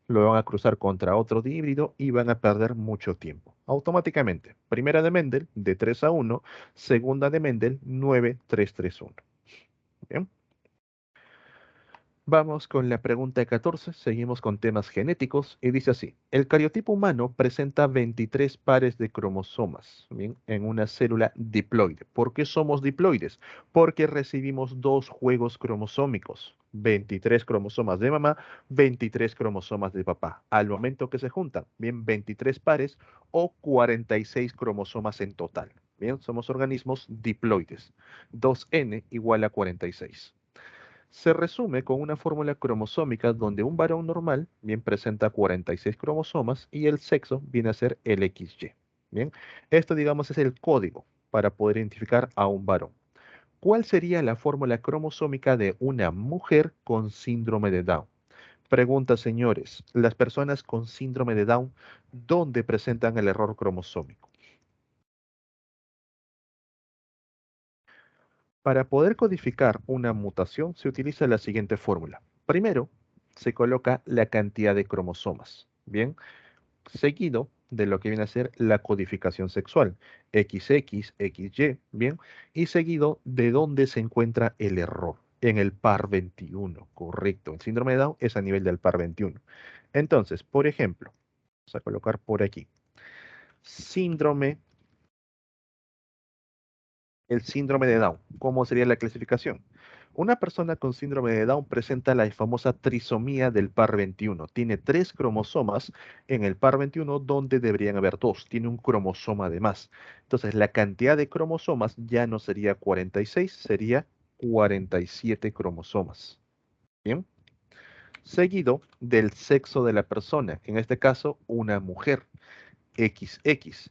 lo van a cruzar contra otro dihíbrido y van a perder mucho tiempo. Automáticamente, primera de Mendel de 3:1, segunda de Mendel 9:3:3:1. Bien. Vamos con la pregunta 14, seguimos con temas genéticos y dice así, el cariotipo humano presenta 23 pares de cromosomas, ¿bien? En una célula diploide. ¿Por qué somos diploides? Porque recibimos dos juegos cromosómicos, 23 cromosomas de mamá, 23 cromosomas de papá. Al momento que se juntan, bien, 23 pares o 46 cromosomas en total. Bien, somos organismos diploides. 2n igual a 46. Se resume con una fórmula cromosómica donde un varón normal bien presenta 46 cromosomas y el sexo viene a ser el XY. Bien, esto digamos es el código para poder identificar a un varón. ¿Cuál sería la fórmula cromosómica de una mujer con síndrome de Down? Pregunta, señores, las personas con síndrome de Down, ¿dónde presentan el error cromosómico? Para poder codificar una mutación se utiliza la siguiente fórmula. Primero, se coloca la cantidad de cromosomas, ¿bien? Seguido de lo que viene a ser la codificación sexual, XX, XY, ¿bien? Y seguido de dónde se encuentra el error, en el par 21, correcto. El síndrome de Down es a nivel del par 21. Entonces, por ejemplo, vamos a colocar por aquí, síndrome el síndrome de Down. ¿Cómo sería la clasificación? Una persona con síndrome de Down presenta la famosa trisomía del par 21. Tiene 3 cromosomas en el par 21 donde deberían haber 2. Tiene un cromosoma de más. Entonces, la cantidad de cromosomas ya no sería 46, sería 47 cromosomas. Bien. Seguido del sexo de la persona, en este caso, una mujer, XX,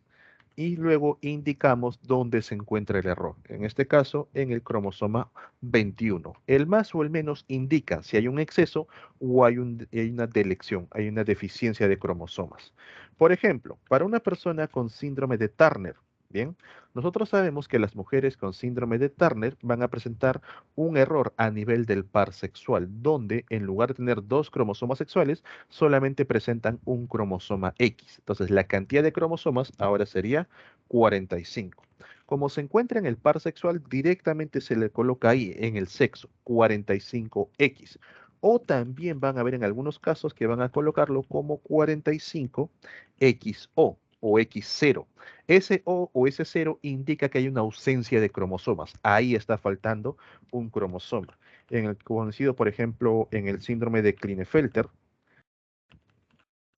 y luego indicamos dónde se encuentra el error. En este caso, en el cromosoma 21. El más o el menos indica si hay un exceso o hay una delección, hay una deficiencia de cromosomas. Por ejemplo, para una persona con síndrome de Turner, bien, nosotros sabemos que las mujeres con síndrome de Turner van a presentar un error a nivel del par sexual, donde en lugar de tener 2 cromosomas sexuales, solamente presentan un cromosoma X. Entonces, la cantidad de cromosomas ahora sería 45. Como se encuentra en el par sexual, directamente se le coloca ahí en el sexo 45X. O también van a ver en algunos casos que van a colocarlo como 45XO o X0. Ese O ese 0 indica que hay una ausencia de cromosomas. Ahí está faltando un cromosoma. En el conocido, por ejemplo, en el síndrome de Klinefelter,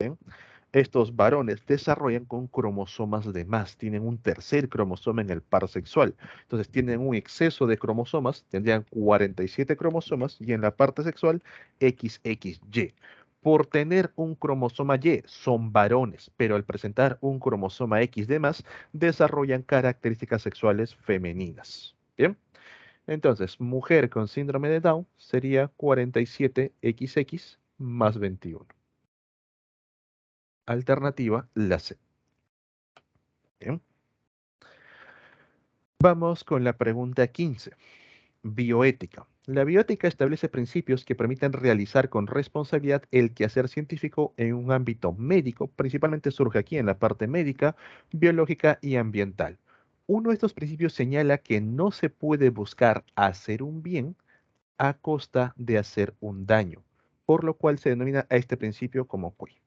¿bien? Estos varones desarrollan con cromosomas de más, tienen un tercer cromosoma en el par sexual. Entonces tienen un exceso de cromosomas, tendrían 47 cromosomas y en la parte sexual XXY. Por tener un cromosoma Y son varones, pero al presentar un cromosoma X de más, desarrollan características sexuales femeninas. Bien, entonces mujer con síndrome de Down sería 47XX más 21. Alternativa, la C. Bien. Vamos con la pregunta 15. Bioética. La bioética establece principios que permiten realizar con responsabilidad el quehacer científico en un ámbito médico, principalmente surge aquí en la parte médica, biológica y ambiental. Uno de estos principios señala que no se puede buscar hacer un bien a costa de hacer un daño, por lo cual se denomina a este principio como QUI.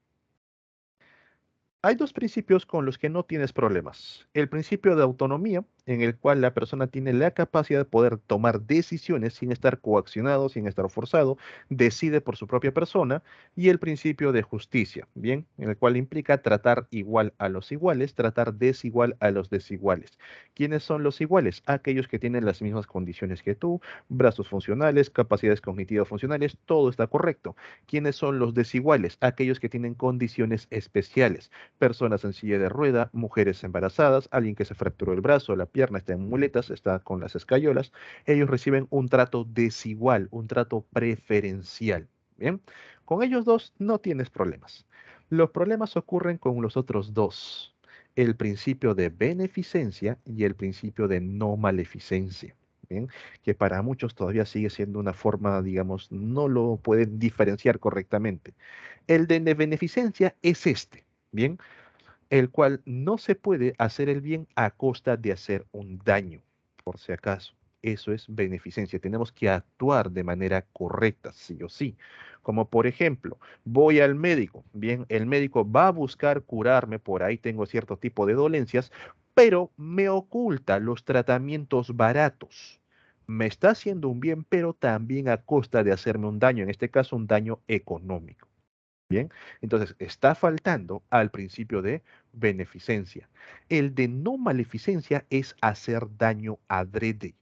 Hay dos principios con los que no tienes problemas. El principio de autonomía, en el cual la persona tiene la capacidad de poder tomar decisiones sin estar coaccionado, sin estar forzado, decide por su propia persona. Y el principio de justicia, bien, en el cual implica tratar igual a los iguales, tratar desigual a los desiguales. ¿Quiénes son los iguales? Aquellos que tienen las mismas condiciones que tú, brazos funcionales, capacidades cognitivas funcionales, todo está correcto. ¿Quiénes son los desiguales? Aquellos que tienen condiciones especiales, personas en silla de rueda, mujeres embarazadas, alguien que se fracturó el brazo, la pierna, está en muletas, está con las escayolas, ellos reciben un trato desigual, un trato preferencial. Bien, con ellos dos no tienes problemas. Los problemas ocurren con los otros dos, el principio de beneficencia y el principio de no maleficencia. Bien, que para muchos todavía sigue siendo una forma, digamos, no lo pueden diferenciar correctamente. El de beneficencia es este. Bien, el cual no se puede hacer el bien a costa de hacer un daño, por si acaso. Eso es beneficencia. Tenemos que actuar de manera correcta, sí o sí. Como por ejemplo, voy al médico. Bien, el médico va a buscar curarme, por ahí tengo cierto tipo de dolencias, pero me oculta los tratamientos baratos. Me está haciendo un bien, pero también a costa de hacerme un daño, en este caso un daño económico. Bien, entonces está faltando al principio de beneficencia. El de no maleficencia es hacer daño adrede.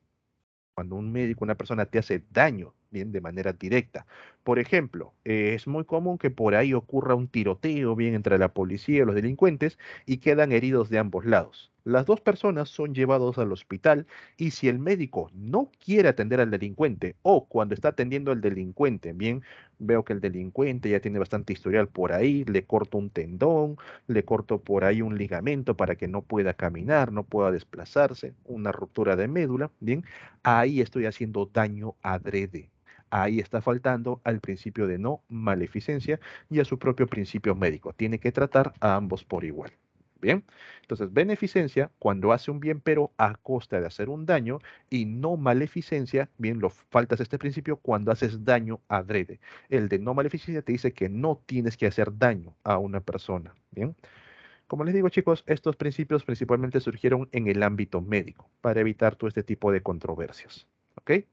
Cuando un médico, una persona te hace daño bien, de manera directa. Por ejemplo, es muy común que por ahí ocurra un tiroteo, bien, entre la policía y los delincuentes y quedan heridos de ambos lados. Las dos personas son llevados al hospital y si el médico no quiere atender al delincuente o cuando está atendiendo al delincuente, bien, veo que el delincuente ya tiene bastante historial por ahí, le corto un tendón, le corto por ahí un ligamento para que no pueda caminar, no pueda desplazarse, una ruptura de médula, bien, ahí estoy haciendo daño adrede. Ahí está faltando al principio de no maleficencia y a su propio principio médico. Tiene que tratar a ambos por igual. Bien, entonces beneficencia cuando hace un bien pero a costa de hacer un daño y no maleficencia, bien, lo faltas este principio cuando haces daño adrede. El de no maleficencia te dice que no tienes que hacer daño a una persona. Bien, como les digo chicos, estos principios principalmente surgieron en el ámbito médico para evitar todo este tipo de controversias. ¿Ok?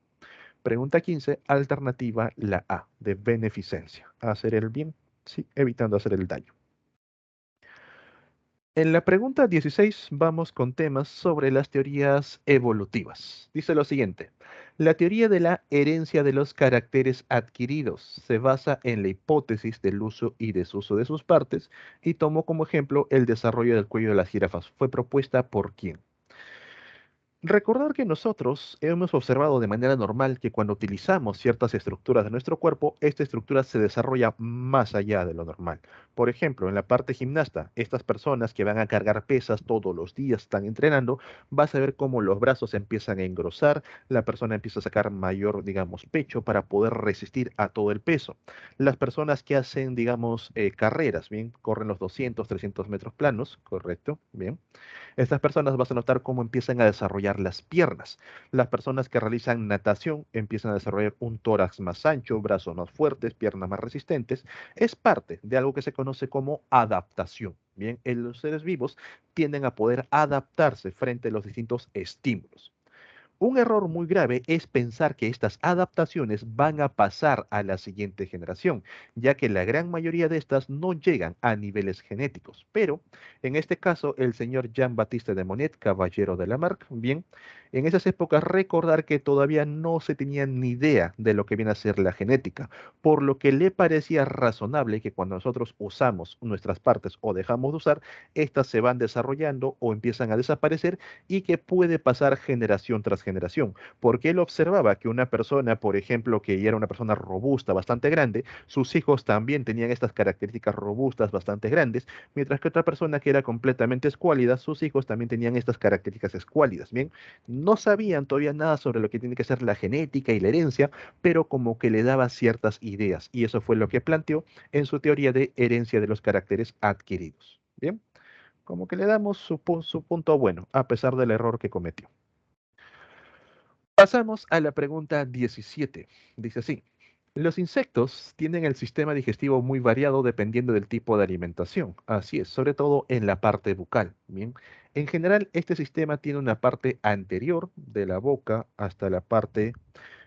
Pregunta 15, alternativa la A, de beneficencia. Hacer el bien, sí, evitando hacer el daño. En la pregunta 16 vamos con temas sobre las teorías evolutivas. Dice lo siguiente, la teoría de la herencia de los caracteres adquiridos se basa en la hipótesis del uso y desuso de sus partes y tomó como ejemplo el desarrollo del cuello de las jirafas. ¿Fue propuesta por quién? Recordar que nosotros hemos observado de manera normal que cuando utilizamos ciertas estructuras de nuestro cuerpo, esta estructura se desarrolla más allá de lo normal. Por ejemplo, en la parte gimnasta, estas personas que van a cargar pesas todos los días, están entrenando, vas a ver cómo los brazos empiezan a engrosar, la persona empieza a sacar mayor, digamos, pecho para poder resistir a todo el peso. Las personas que hacen, digamos, carreras, bien, corren los 200, 300 metros planos, correcto, bien. Estas personas vas a notar cómo empiezan a desarrollar las piernas. Las personas que realizan natación empiezan a desarrollar un tórax más ancho, brazos más fuertes, piernas más resistentes. Es parte de algo que se conoce como adaptación. Bien, los seres vivos tienden a poder adaptarse frente a los distintos estímulos. Un error muy grave es pensar que estas adaptaciones van a pasar a la siguiente generación, ya que la gran mayoría de estas no llegan a niveles genéticos. Pero, en este caso, el señor Jean-Baptiste de Monnet, caballero de Lamarck, bien, en esas épocas recordar que todavía no se tenía ni idea de lo que viene a ser la genética, por lo que le parecía razonable que cuando nosotros usamos nuestras partes o dejamos de usar, estas se van desarrollando o empiezan a desaparecer y que puede pasar generación tras generación, porque él observaba que una persona, por ejemplo, que era una persona robusta, bastante grande, sus hijos también tenían estas características robustas, bastante grandes, mientras que otra persona que era completamente escuálida, sus hijos también tenían estas características escuálidas, ¿bien? No sabían todavía nada sobre lo que tiene que ser la genética y la herencia, pero como que le daba ciertas ideas, y eso fue lo que planteó en su teoría de herencia de los caracteres adquiridos, ¿bien? Como que le damos su punto bueno, a pesar del error que cometió. Pasamos a la pregunta 17. Dice así, los insectos tienen el sistema digestivo muy variado dependiendo del tipo de alimentación. Así es, sobre todo en la parte bucal. Bien, en general este sistema tiene una parte anterior de la boca hasta la parte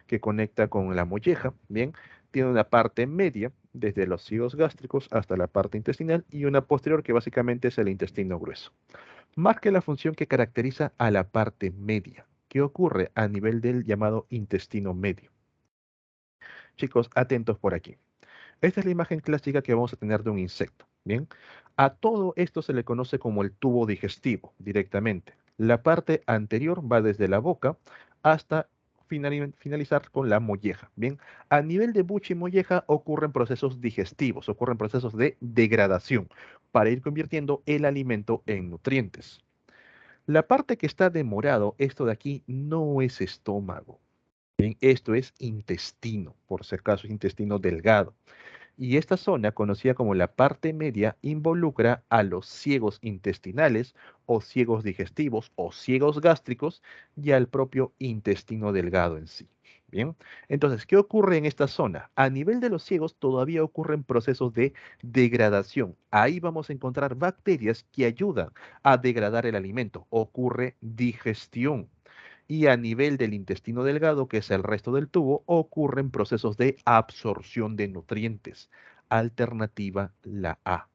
que conecta con la molleja, bien, tiene una parte media, desde los cigos gástricos hasta la parte intestinal, y una posterior que básicamente es el intestino grueso. Más que la función que caracteriza a la parte media, que ocurre a nivel del llamado intestino medio. Chicos, atentos por aquí. Esta es la imagen clásica que vamos a tener de un insecto. Bien, a todo esto se le conoce como el tubo digestivo directamente. La parte anterior va desde la boca hasta finalizar con la molleja. Bien, a nivel de buche y molleja ocurren procesos digestivos, ocurren procesos de degradación para ir convirtiendo el alimento en nutrientes. La parte que está de morado, esto de aquí, no es estómago. Bien, esto es intestino, por si acaso, intestino delgado. Y esta zona, conocida como la parte media, involucra a los ciegos intestinales o ciegos digestivos o ciegos gástricos y al propio intestino delgado en sí. Bien, entonces, ¿qué ocurre en esta zona? A nivel de los ciegos todavía ocurren procesos de degradación. Ahí vamos a encontrar bacterias que ayudan a degradar el alimento. Ocurre digestión y a nivel del intestino delgado, que es el resto del tubo, ocurren procesos de absorción de nutrientes. Alternativa la A.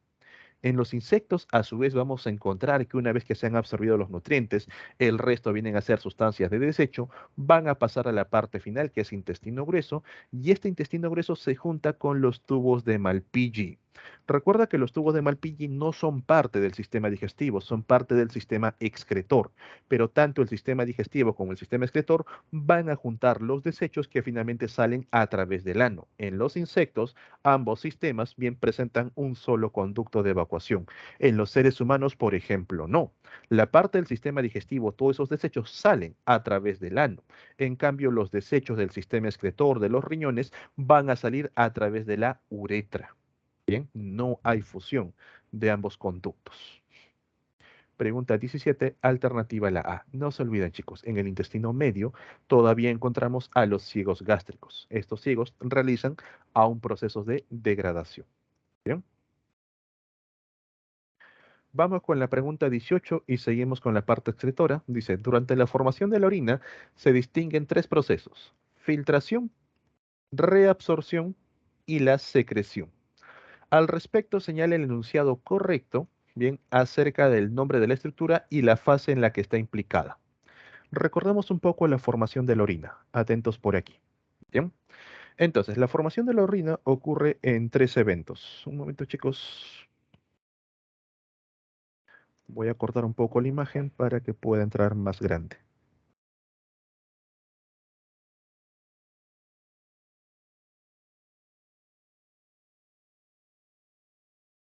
En los insectos, a su vez, vamos a encontrar que una vez que se han absorbido los nutrientes, el resto vienen a ser sustancias de desecho, van a pasar a la parte final, que es intestino grueso, y este intestino grueso se junta con los tubos de Malpighi. Recuerda que los tubos de Malpighi no son parte del sistema digestivo, son parte del sistema excretor, pero tanto el sistema digestivo como el sistema excretor van a juntar los desechos que finalmente salen a través del ano. En los insectos, ambos sistemas bien presentan un solo conducto de evacuación. En los seres humanos, por ejemplo, no. La parte del sistema digestivo, todos esos desechos salen a través del ano. En cambio, los desechos del sistema excretor de los riñones van a salir a través de la uretra. Bien, no hay fusión de ambos conductos. Pregunta 17, alternativa la A. No se olviden, chicos, en el intestino medio todavía encontramos a los ciegos gástricos. Estos ciegos realizan aún procesos de degradación. Bien. Vamos con la pregunta 18 y seguimos con la parte excretora. Dice, durante la formación de la orina se distinguen tres procesos: filtración, reabsorción y la secreción. Al respecto, señala el enunciado correcto, bien, acerca del nombre de la estructura y la fase en la que está implicada. Recordemos un poco la formación de la orina. Atentos por aquí. Bien. Entonces, la formación de la orina ocurre en tres eventos. Un momento, chicos. Voy a cortar un poco la imagen para que pueda entrar más grande.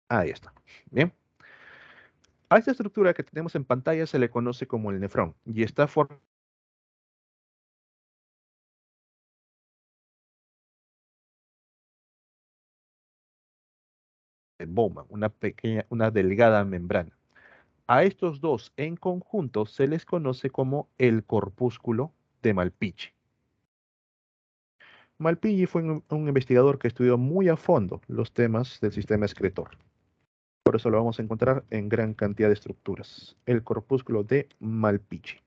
Ahí está. Bien. A esta estructura que tenemos en pantalla se le conoce como el nefrón y está formada de Bowman, una pequeña, una delgada membrana. A estos dos en conjunto se les conoce como el corpúsculo de Malpighi. Malpighi fue un investigador que estudió muy a fondo los temas del sistema excretor. Por eso lo vamos a encontrar en gran cantidad de estructuras. El corpúsculo de Malpighi.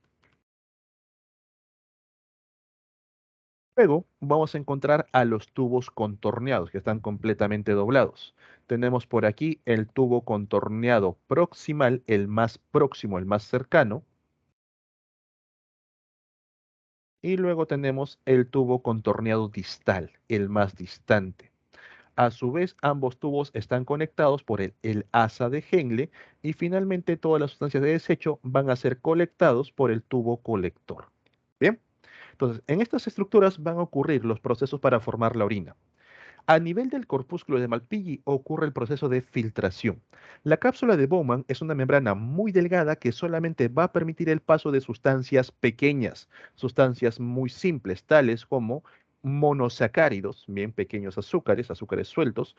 Luego vamos a encontrar a los tubos contorneados, que están completamente doblados. Tenemos por aquí el tubo contorneado proximal, el más próximo, el más cercano. Y luego tenemos el tubo contorneado distal, el más distante. A su vez, ambos tubos están conectados por el asa de Henle y finalmente todas las sustancias de desecho van a ser colectados por el tubo colector. Bien, entonces en estas estructuras van a ocurrir los procesos para formar la orina. A nivel del corpúsculo de Malpighi ocurre el proceso de filtración. La cápsula de Bowman es una membrana muy delgada que solamente va a permitir el paso de sustancias pequeñas, sustancias muy simples, tales como monosacáridos, bien pequeños azúcares, azúcares sueltos,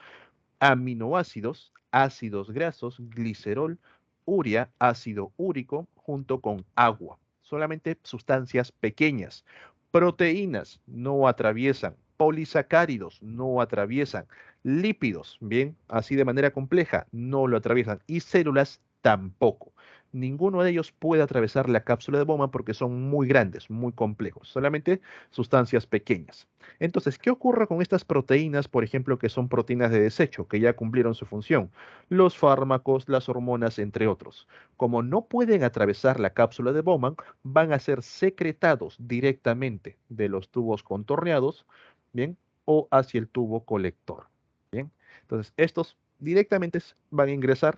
aminoácidos, ácidos grasos, glicerol, urea, ácido úrico, junto con agua. Solamente sustancias pequeñas. Proteínas no atraviesan, polisacáridos no atraviesan, lípidos, bien, así de manera compleja, no lo atraviesan, y células tampoco. Ninguno de ellos puede atravesar la cápsula de Bowman porque son muy grandes, muy complejos, solamente sustancias pequeñas. Entonces, ¿qué ocurre con estas proteínas, por ejemplo, que son proteínas de desecho, que ya cumplieron su función? Los fármacos, las hormonas, entre otros. Como no pueden atravesar la cápsula de Bowman, van a ser secretados directamente de los tubos contorneados, ¿bien? O hacia el tubo colector, ¿bien? Entonces, estos directamente van a ingresar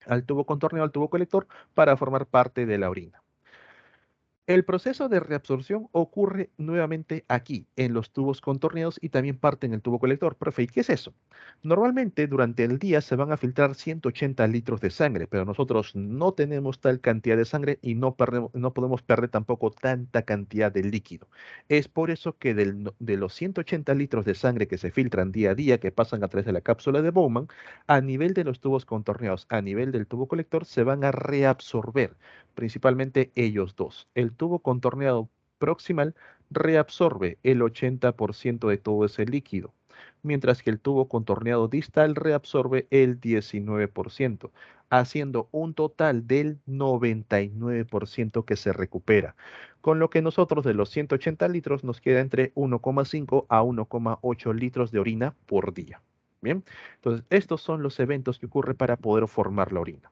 al tubo contorneado, al tubo colector, para formar parte de la orina. El proceso de reabsorción ocurre nuevamente aquí, en los tubos contorneados y también parte en el tubo colector. Profe, ¿y qué es eso? Normalmente durante el día se van a filtrar 180 litros de sangre, pero nosotros no tenemos tal cantidad de sangre y no podemos perder tampoco tanta cantidad de líquido. Es por eso que de los 180 litros de sangre que se filtran día a día, que pasan a través de la cápsula de Bowman, a nivel de los tubos contorneados, a nivel del tubo colector, se van a reabsorber principalmente ellos dos. El tubo contorneado proximal reabsorbe el 80% de todo ese líquido, mientras que el tubo contorneado distal reabsorbe el 19%, haciendo un total del 99% que se recupera, con lo que nosotros de los 180 litros nos queda entre 1,5 a 1,8 litros de orina por día. Bien, entonces estos son los eventos que ocurren para poder formar la orina.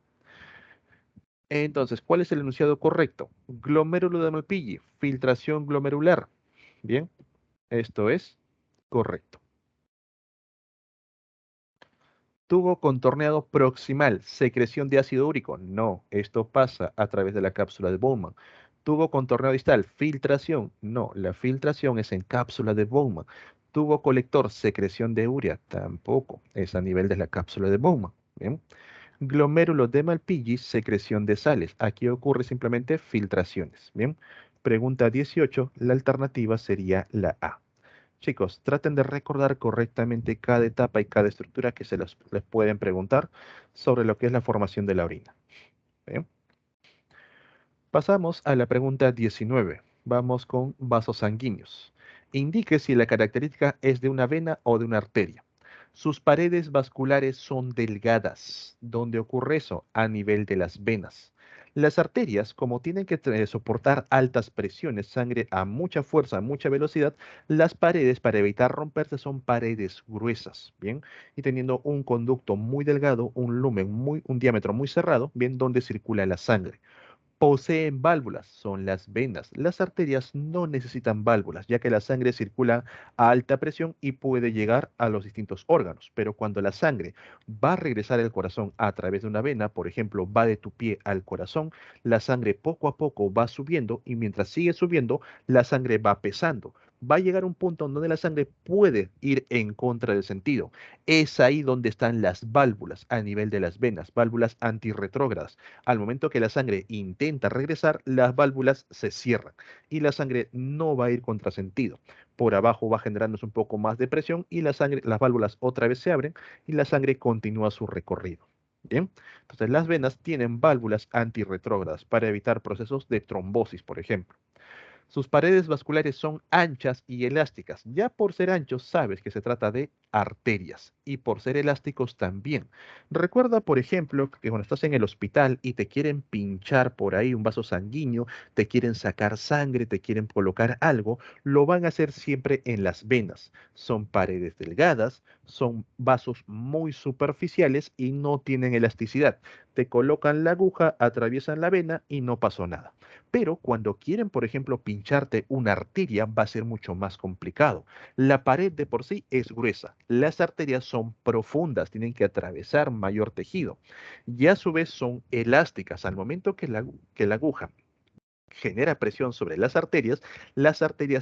Entonces, ¿cuál es el enunciado correcto? Glomérulo de Malpighi, filtración glomerular. Bien, esto es correcto. Tubo contorneado proximal, secreción de ácido úrico. No, esto pasa a través de la cápsula de Bowman. Tubo contorneado distal, filtración. No, la filtración es en cápsula de Bowman. Tubo colector, secreción de urea. Tampoco, es a nivel de la cápsula de Bowman. Bien. Glomérulo de Malpighi, secreción de sales. Aquí ocurre simplemente filtraciones. Bien. Pregunta 18, la alternativa sería la A. Chicos, traten de recordar correctamente cada etapa y cada estructura que les pueden preguntar sobre lo que es la formación de la orina. Bien. Pasamos a la pregunta 19. Vamos con vasos sanguíneos. Indique si la característica es de una vena o de una arteria. Sus paredes vasculares son delgadas. ¿Dónde ocurre eso? A nivel de las venas. Las arterias, como tienen que soportar altas presiones, sangre a mucha fuerza, a mucha velocidad, las paredes para evitar romperse son paredes gruesas, ¿bien? Y teniendo un conducto muy delgado, un diámetro muy cerrado, ¿bien? Donde circula la sangre. Poseen válvulas, son las venas. Las arterias no necesitan válvulas, ya que la sangre circula a alta presión y puede llegar a los distintos órganos. Pero cuando la sangre va a regresar al corazón a través de una vena, por ejemplo, va de tu pie al corazón, la sangre poco a poco va subiendo y mientras sigue subiendo, la sangre va pesando. Va a llegar un punto donde la sangre puede ir en contra del sentido. Es ahí donde están las válvulas a nivel de las venas, válvulas antirretrógradas. Al momento que la sangre intenta regresar, las válvulas se cierran y la sangre no va a ir contrasentido. Por abajo va generándose un poco más de presión y las válvulas otra vez se abren y la sangre continúa su recorrido. Bien, entonces las venas tienen válvulas antirretrógradas para evitar procesos de trombosis, por ejemplo. Sus paredes vasculares son anchas y elásticas. Ya por ser anchos sabes que se trata de arterias y por ser elásticos también. Recuerda, por ejemplo, que cuando estás en el hospital y te quieren pinchar por ahí un vaso sanguíneo, te quieren sacar sangre, te quieren colocar algo, lo van a hacer siempre en las venas. Son paredes delgadas, son vasos muy superficiales y no tienen elasticidad. Te colocan la aguja, atraviesan la vena y no pasó nada. Pero cuando quieren, por ejemplo, pincharte una arteria, va a ser mucho más complicado. La pared de por sí es gruesa. Las arterias son profundas, tienen que atravesar mayor tejido. Y a su vez son elásticas. Al momento que la aguja genera presión sobre las arterias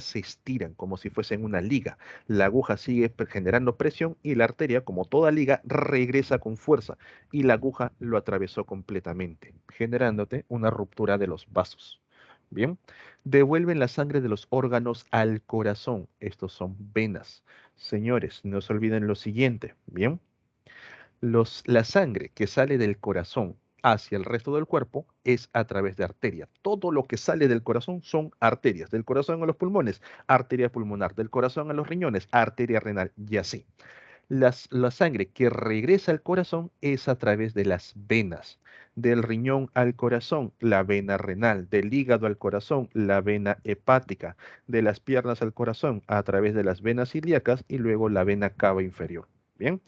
se estiran como si fuesen una liga. La aguja sigue generando presión y la arteria, como toda liga, regresa con fuerza y la aguja lo atravesó completamente, generándote una ruptura de los vasos. Bien, devuelven la sangre de los órganos al corazón. Estos son venas. Señores, no se olviden lo siguiente. Bien, la sangre que sale del corazón hacia el resto del cuerpo es a través de arterias. Todo lo que sale del corazón son arterias. Del corazón a los pulmones, arteria pulmonar. Del corazón a los riñones, arteria renal y así. La sangre que regresa al corazón es a través de las venas. Del riñón al corazón, la vena renal. Del hígado al corazón, la vena hepática. De las piernas al corazón, a través de las venas ilíacas y luego la vena cava inferior. Bien,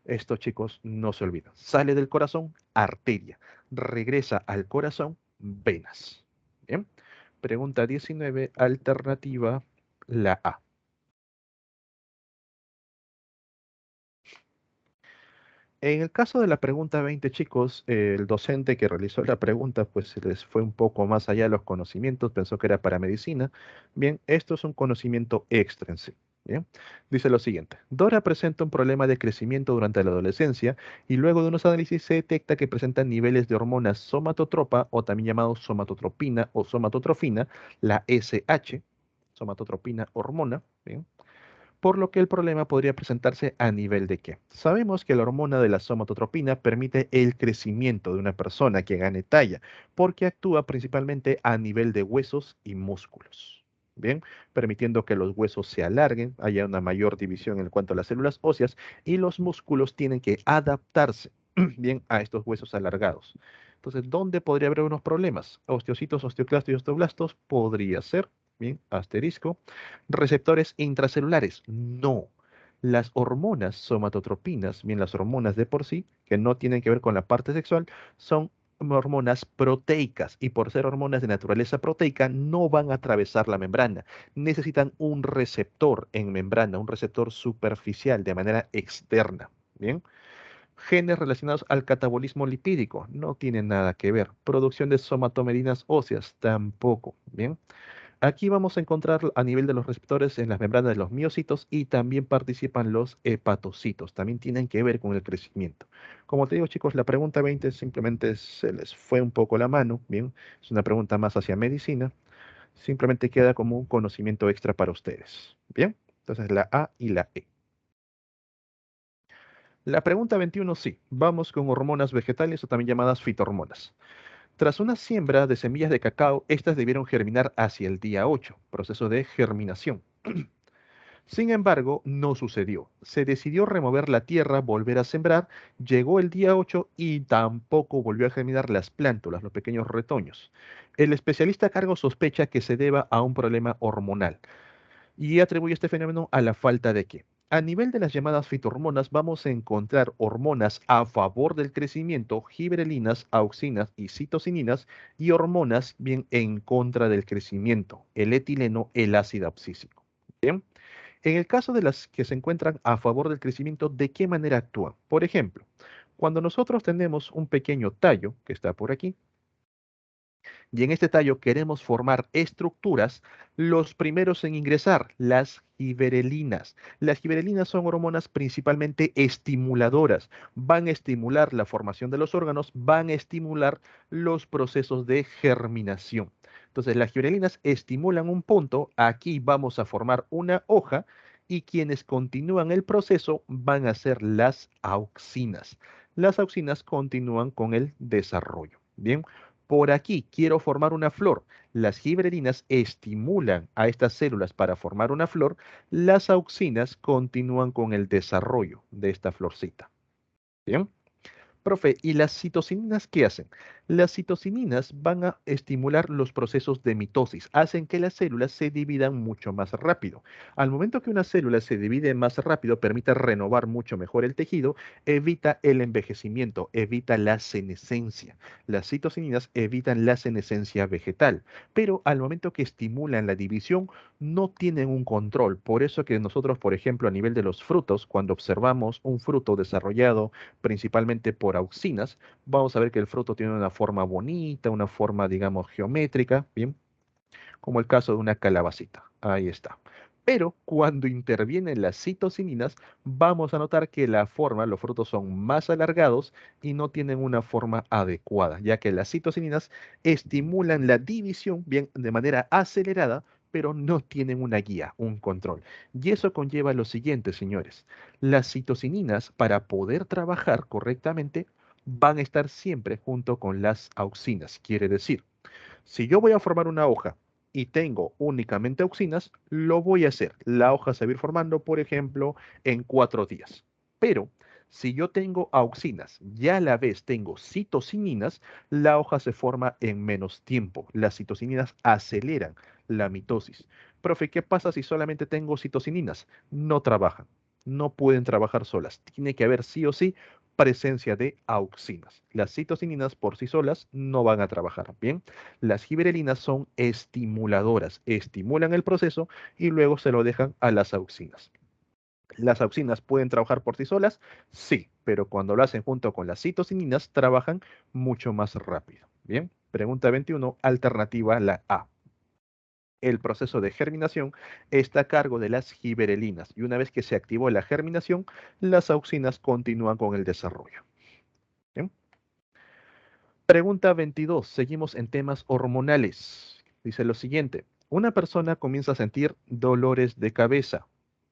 esto chicos no se olvidan. Sale del corazón, arteria. Regresa al corazón, venas. Bien, pregunta 19, alternativa, la A. En el caso de la pregunta 20, chicos, el docente que realizó la pregunta, pues se les fue un poco más allá de los conocimientos, pensó que era para medicina. Bien, esto es un conocimiento extra en sí. Bien, dice lo siguiente: Dora presenta un problema de crecimiento durante la adolescencia y luego de unos análisis se detecta que presenta niveles de hormonas somatotropa o también llamado somatotropina o somatotrofina, la SH, somatotropina hormona. Bien, por lo que el problema podría presentarse a nivel de qué. Sabemos que la hormona de la somatotropina permite el crecimiento de una persona que gane talla, porque actúa principalmente a nivel de huesos y músculos. Bien, permitiendo que los huesos se alarguen, haya una mayor división en cuanto a las células óseas y los músculos tienen que adaptarse bien a estos huesos alargados. Entonces, ¿dónde podría haber unos problemas? Osteocitos, osteoclastos y osteoblastos podría ser, bien, asterisco. Receptores intracelulares, no. Las hormonas somatotropinas, bien las hormonas de por sí, que no tienen que ver con la parte sexual, son hormonas proteicas y por ser hormonas de naturaleza proteica no van a atravesar la membrana. Necesitan un receptor en membrana, un receptor superficial de manera externa. Bien. Genes relacionados al catabolismo lipídico no tienen nada que ver. Producción de somatomerinas óseas tampoco. Bien. Aquí vamos a encontrar a nivel de los receptores en las membranas de los miocitos y también participan los hepatocitos. También tienen que ver con el crecimiento. Como te digo, chicos, la pregunta 20 simplemente se les fue un poco la mano. Bien, es una pregunta más hacia medicina. Simplemente queda como un conocimiento extra para ustedes. Bien, entonces la A y la E. La pregunta 21, sí. Vamos con hormonas vegetales o también llamadas fitohormonas. Tras una siembra de semillas de cacao, estas debieron germinar hacia el día 8, proceso de germinación. Sin embargo, no sucedió. Se decidió remover la tierra, volver a sembrar, llegó el día 8 y tampoco volvió a germinar las plántulas, los pequeños retoños. El especialista a cargo sospecha que se deba a un problema hormonal y atribuye este fenómeno a la falta de qué. A nivel de las llamadas fitohormonas vamos a encontrar hormonas a favor del crecimiento, giberelinas, auxinas y citocininas, y hormonas bien en contra del crecimiento, el etileno, el ácido abscísico. Bien. En el caso de las que se encuentran a favor del crecimiento, ¿de qué manera actúan? Por ejemplo, cuando nosotros tenemos un pequeño tallo, que está por aquí, y en este tallo queremos formar estructuras, los primeros en ingresar, las giberelinas. Las giberelinas son hormonas principalmente estimuladoras, van a estimular la formación de los órganos, van a estimular los procesos de germinación. Entonces, las giberelinas estimulan un punto, aquí vamos a formar una hoja y quienes continúan el proceso van a ser las auxinas. Las auxinas continúan con el desarrollo. Bien, por aquí quiero formar una flor. Las giberelinas estimulan a estas células para formar una flor. Las auxinas continúan con el desarrollo de esta florcita. Bien. Profe, ¿y las citocininas qué hacen? Las citocininas van a estimular los procesos de mitosis, hacen que las células se dividan mucho más rápido. Al momento que una célula se divide más rápido, permite renovar mucho mejor el tejido, evita el envejecimiento, evita la senescencia. Las citocininas evitan la senescencia vegetal, pero al momento que estimulan la división, no tienen un control. Por eso que nosotros, por ejemplo, a nivel de los frutos, cuando observamos un fruto desarrollado, principalmente por auxinas, vamos a ver que el fruto tiene una forma bonita, una forma, digamos, geométrica, bien, como el caso de una calabacita. Ahí está. Pero cuando intervienen las citocininas, vamos a notar que la forma, los frutos son más alargados y no tienen una forma adecuada, ya que las citocininas estimulan la división bien de manera acelerada, pero no tienen una guía, un control. Y eso conlleva lo siguiente, señores. Las citocininas, para poder trabajar correctamente, van a estar siempre junto con las auxinas. Quiere decir, si yo voy a formar una hoja y tengo únicamente auxinas, lo voy a hacer. La hoja se va a ir formando, por ejemplo, en 4 días. Pero si yo tengo auxinas y a la vez tengo citocininas, la hoja se forma en menos tiempo. Las citocininas aceleran la mitosis. Profe, ¿qué pasa si solamente tengo citocininas? No trabajan. No pueden trabajar solas. Tiene que haber sí o sí presencia de auxinas. Las citocininas por sí solas no van a trabajar. Bien. Las giberelinas son estimuladoras, estimulan el proceso y luego se lo dejan a las auxinas. ¿Las auxinas pueden trabajar por sí solas? Sí, pero cuando lo hacen junto con las citocininas, trabajan mucho más rápido. Bien, pregunta 21, alternativa la A. El proceso de germinación está a cargo de las giberelinas y una vez que se activó la germinación, las auxinas continúan con el desarrollo. Bien. Pregunta 22. Seguimos en temas hormonales. Dice lo siguiente. Una persona comienza a sentir dolores de cabeza,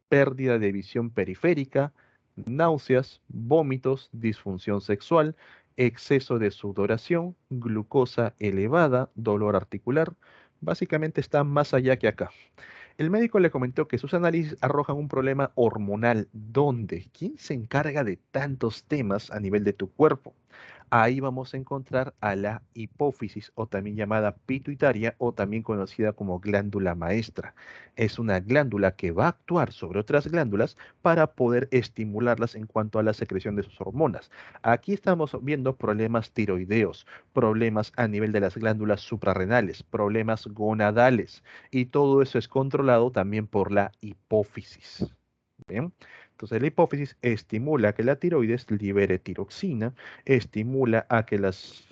pérdida de visión periférica, náuseas, vómitos, disfunción sexual, exceso de sudoración, glucosa elevada, dolor articular. Básicamente está más allá que acá. El médico le comentó que sus análisis arrojan un problema hormonal. ¿Dónde? ¿Quién se encarga de tantos temas a nivel de tu cuerpo? Ahí vamos a encontrar a la hipófisis, o también llamada pituitaria, o también conocida como glándula maestra. Es una glándula que va a actuar sobre otras glándulas para poder estimularlas en cuanto a la secreción de sus hormonas. Aquí estamos viendo problemas tiroideos, problemas a nivel de las glándulas suprarrenales, problemas gonadales, y todo eso es controlado también por la hipófisis. ¿Bien? Entonces la hipófisis estimula que la tiroides libere tiroxina, estimula a que las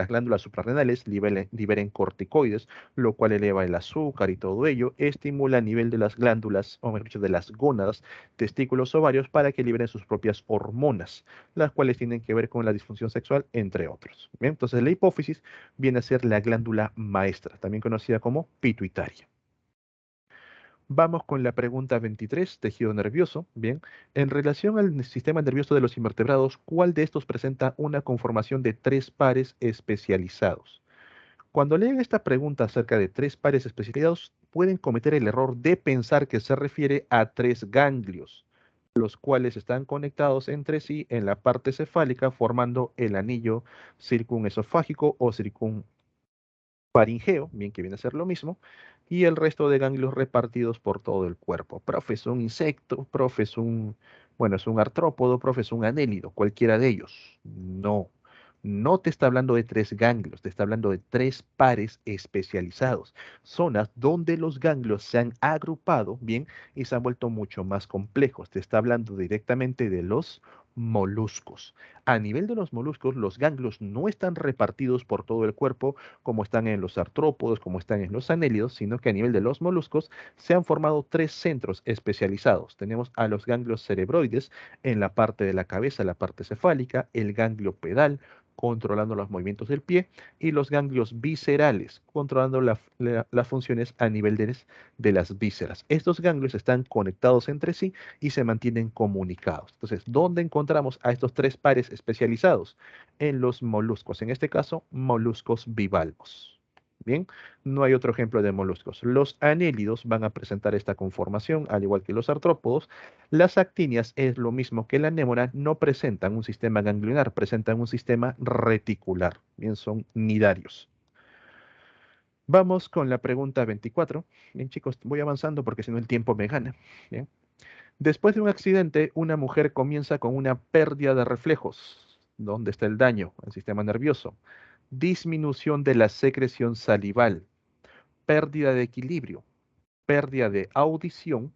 glándulas suprarrenales liberen corticoides, lo cual eleva el azúcar y todo ello, estimula a nivel de las glándulas, o mejor dicho, de las gónadas, testículos, ovarios, para que liberen sus propias hormonas, las cuales tienen que ver con la disfunción sexual, entre otros. Bien, entonces la hipófisis viene a ser la glándula maestra, también conocida como pituitaria. Vamos con la pregunta 23, tejido nervioso. Bien, en relación al sistema nervioso de los invertebrados, ¿cuál de estos presenta una conformación de tres pares especializados? Cuando lean esta pregunta acerca de tres pares especializados, pueden cometer el error de pensar que se refiere a tres ganglios, los cuales están conectados entre sí en la parte cefálica formando el anillo circunesofágico o faringeo, bien que viene a ser lo mismo, y el resto de ganglios repartidos por todo el cuerpo. Profe, es un insecto, profe, bueno, es un artrópodo, profe, es un anélido, cualquiera de ellos. No, no te está hablando de tres ganglios, te está hablando de tres pares especializados, zonas donde los ganglios se han agrupado, bien, y se han vuelto mucho más complejos. Te está hablando directamente de los moluscos. A nivel de los moluscos, los ganglios no están repartidos por todo el cuerpo, como están en los artrópodos, como están en los anélidos, sino que a nivel de los moluscos se han formado tres centros especializados. Tenemos a los ganglios cerebroides en la parte de la cabeza, la parte cefálica, el ganglio pedal, controlando los movimientos del pie, y los ganglios viscerales, controlando las funciones a nivel de las vísceras. Estos ganglios están conectados entre sí y se mantienen comunicados. Entonces, ¿dónde encontramos a estos tres pares especializados? En los moluscos, en este caso, moluscos bivalvos. Bien, no hay otro ejemplo de moluscos. Los anélidos van a presentar esta conformación, al igual que los artrópodos. Las actinias es lo mismo que la anémona, no presentan un sistema ganglionar, presentan un sistema reticular. Bien, son nidarios. Vamos con la pregunta 24. Bien, chicos, voy avanzando porque si no el tiempo me gana. Bien. Después de un accidente, una mujer comienza con una pérdida de reflejos. ¿Dónde está el daño? El sistema nervioso. Disminución de la secreción salival, pérdida de equilibrio, pérdida de audición,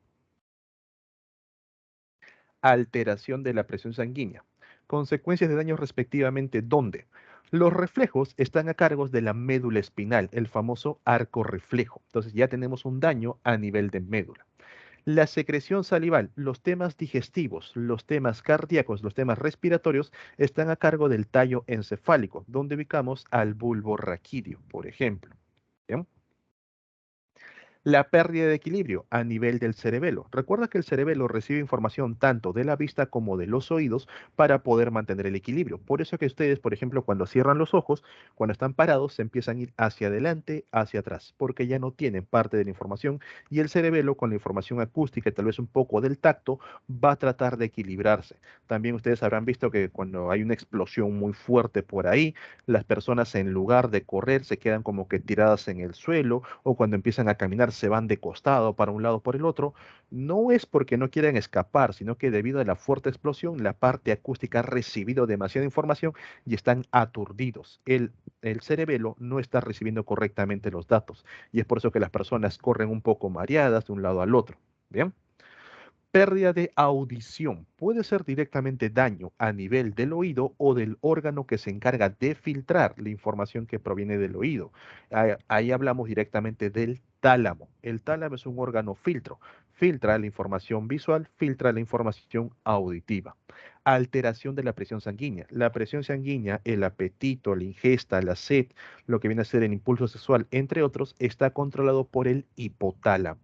alteración de la presión sanguínea. Consecuencias de daño respectivamente, ¿dónde? Los reflejos están a cargo de la médula espinal, el famoso arco reflejo. Entonces ya tenemos un daño a nivel de médula. La secreción salival, los temas digestivos, los temas cardíacos, los temas respiratorios están a cargo del tallo encefálico, donde ubicamos al bulbo raquídeo, por ejemplo. ¿Bien? La pérdida de equilibrio a nivel del cerebelo. Recuerda que el cerebelo recibe información tanto de la vista como de los oídos para poder mantener el equilibrio. Por eso que ustedes, por ejemplo, cuando cierran los ojos, cuando están parados, se empiezan a ir hacia adelante, hacia atrás, porque ya no tienen parte de la información y el cerebelo con la información acústica y tal vez un poco del tacto va a tratar de equilibrarse. También ustedes habrán visto que cuando hay una explosión muy fuerte por ahí, las personas en lugar de correr se quedan como que tiradas en el suelo o cuando empiezan a caminar se van de costado para un lado por el otro, no es porque no quieran escapar, sino que debido a la fuerte explosión, la parte acústica ha recibido demasiada información y están aturdidos. El cerebelo no está recibiendo correctamente los datos y es por eso que las personas corren un poco mareadas de un lado al otro. Bien. Pérdida de audición. Puede ser directamente daño a nivel del oído o del órgano que se encarga de filtrar la información que proviene del oído. Ahí hablamos directamente del tálamo. El tálamo es un órgano filtro. Filtra la información visual, filtra la información auditiva. Alteración de la presión sanguínea. La presión sanguínea, el apetito, la ingesta, la sed, lo que viene a ser el impulso sexual, entre otros, está controlado por el hipotálamo.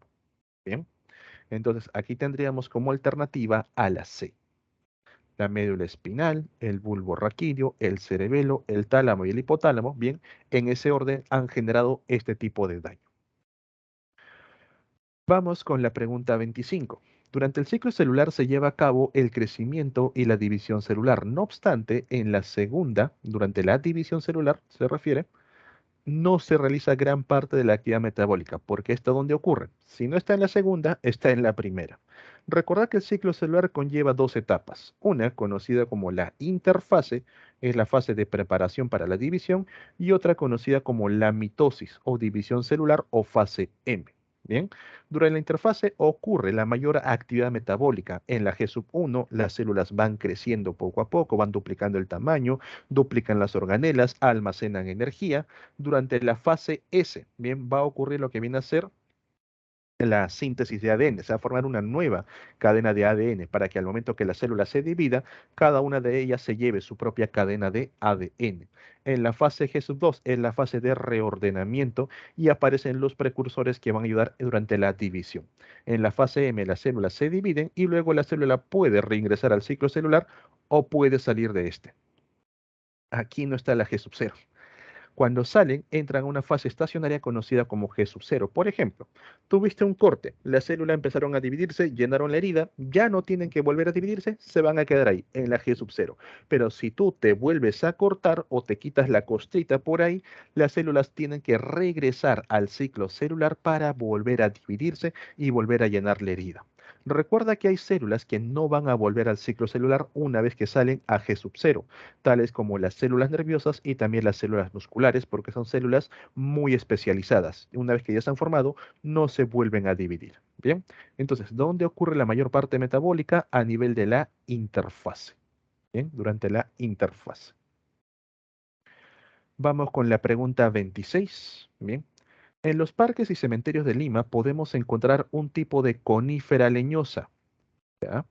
Bien. Entonces, aquí tendríamos como alternativa a la C. La médula espinal, el bulbo raquídeo, el cerebelo, el tálamo y el hipotálamo, bien, en ese orden han generado este tipo de daño. Vamos con la pregunta 25. Durante el ciclo celular se lleva a cabo el crecimiento y la división celular. No obstante, en la segunda, durante la división celular, se refiere, no se realiza gran parte de la actividad metabólica, porque está donde ocurre. Si no está en la segunda, está en la primera. Recordad que el ciclo celular conlleva dos etapas. Una, conocida como la interfase, es la fase de preparación para la división, y otra conocida como la mitosis o división celular o fase M. Bien, durante la interfase ocurre la mayor actividad metabólica. En la G1, las células van creciendo poco a poco, van duplicando el tamaño, duplican las organelas, almacenan energía. Durante la fase S, bien, va a ocurrir lo que viene a ser la síntesis de ADN. Se va a formar una nueva cadena de ADN para que al momento que la célula se divida, cada una de ellas se lleve su propia cadena de ADN. En la fase G2 es la fase de reordenamiento y aparecen los precursores que van a ayudar durante la división. En la fase M las células se dividen y luego la célula puede reingresar al ciclo celular o puede salir de este. Aquí no está la G0. Cuando salen, entran a una fase estacionaria conocida como G0. Por ejemplo, tuviste un corte, las células empezaron a dividirse, llenaron la herida, ya no tienen que volver a dividirse, se van a quedar ahí, en la G0. Pero si tú te vuelves a cortar o te quitas la costrita por ahí, las células tienen que regresar al ciclo celular para volver a dividirse y volver a llenar la herida. Recuerda que hay células que no van a volver al ciclo celular una vez que salen a G0, tales como las células nerviosas y también las células musculares, porque son células muy especializadas. Una vez que ya se han formado, no se vuelven a dividir. Bien, entonces, ¿dónde ocurre la mayor parte metabólica? A nivel de la interfase. Bien, durante la interfase. Vamos con la pregunta 26. Bien, en los parques y cementerios de Lima podemos encontrar un tipo de conífera leñosa, ¿ya?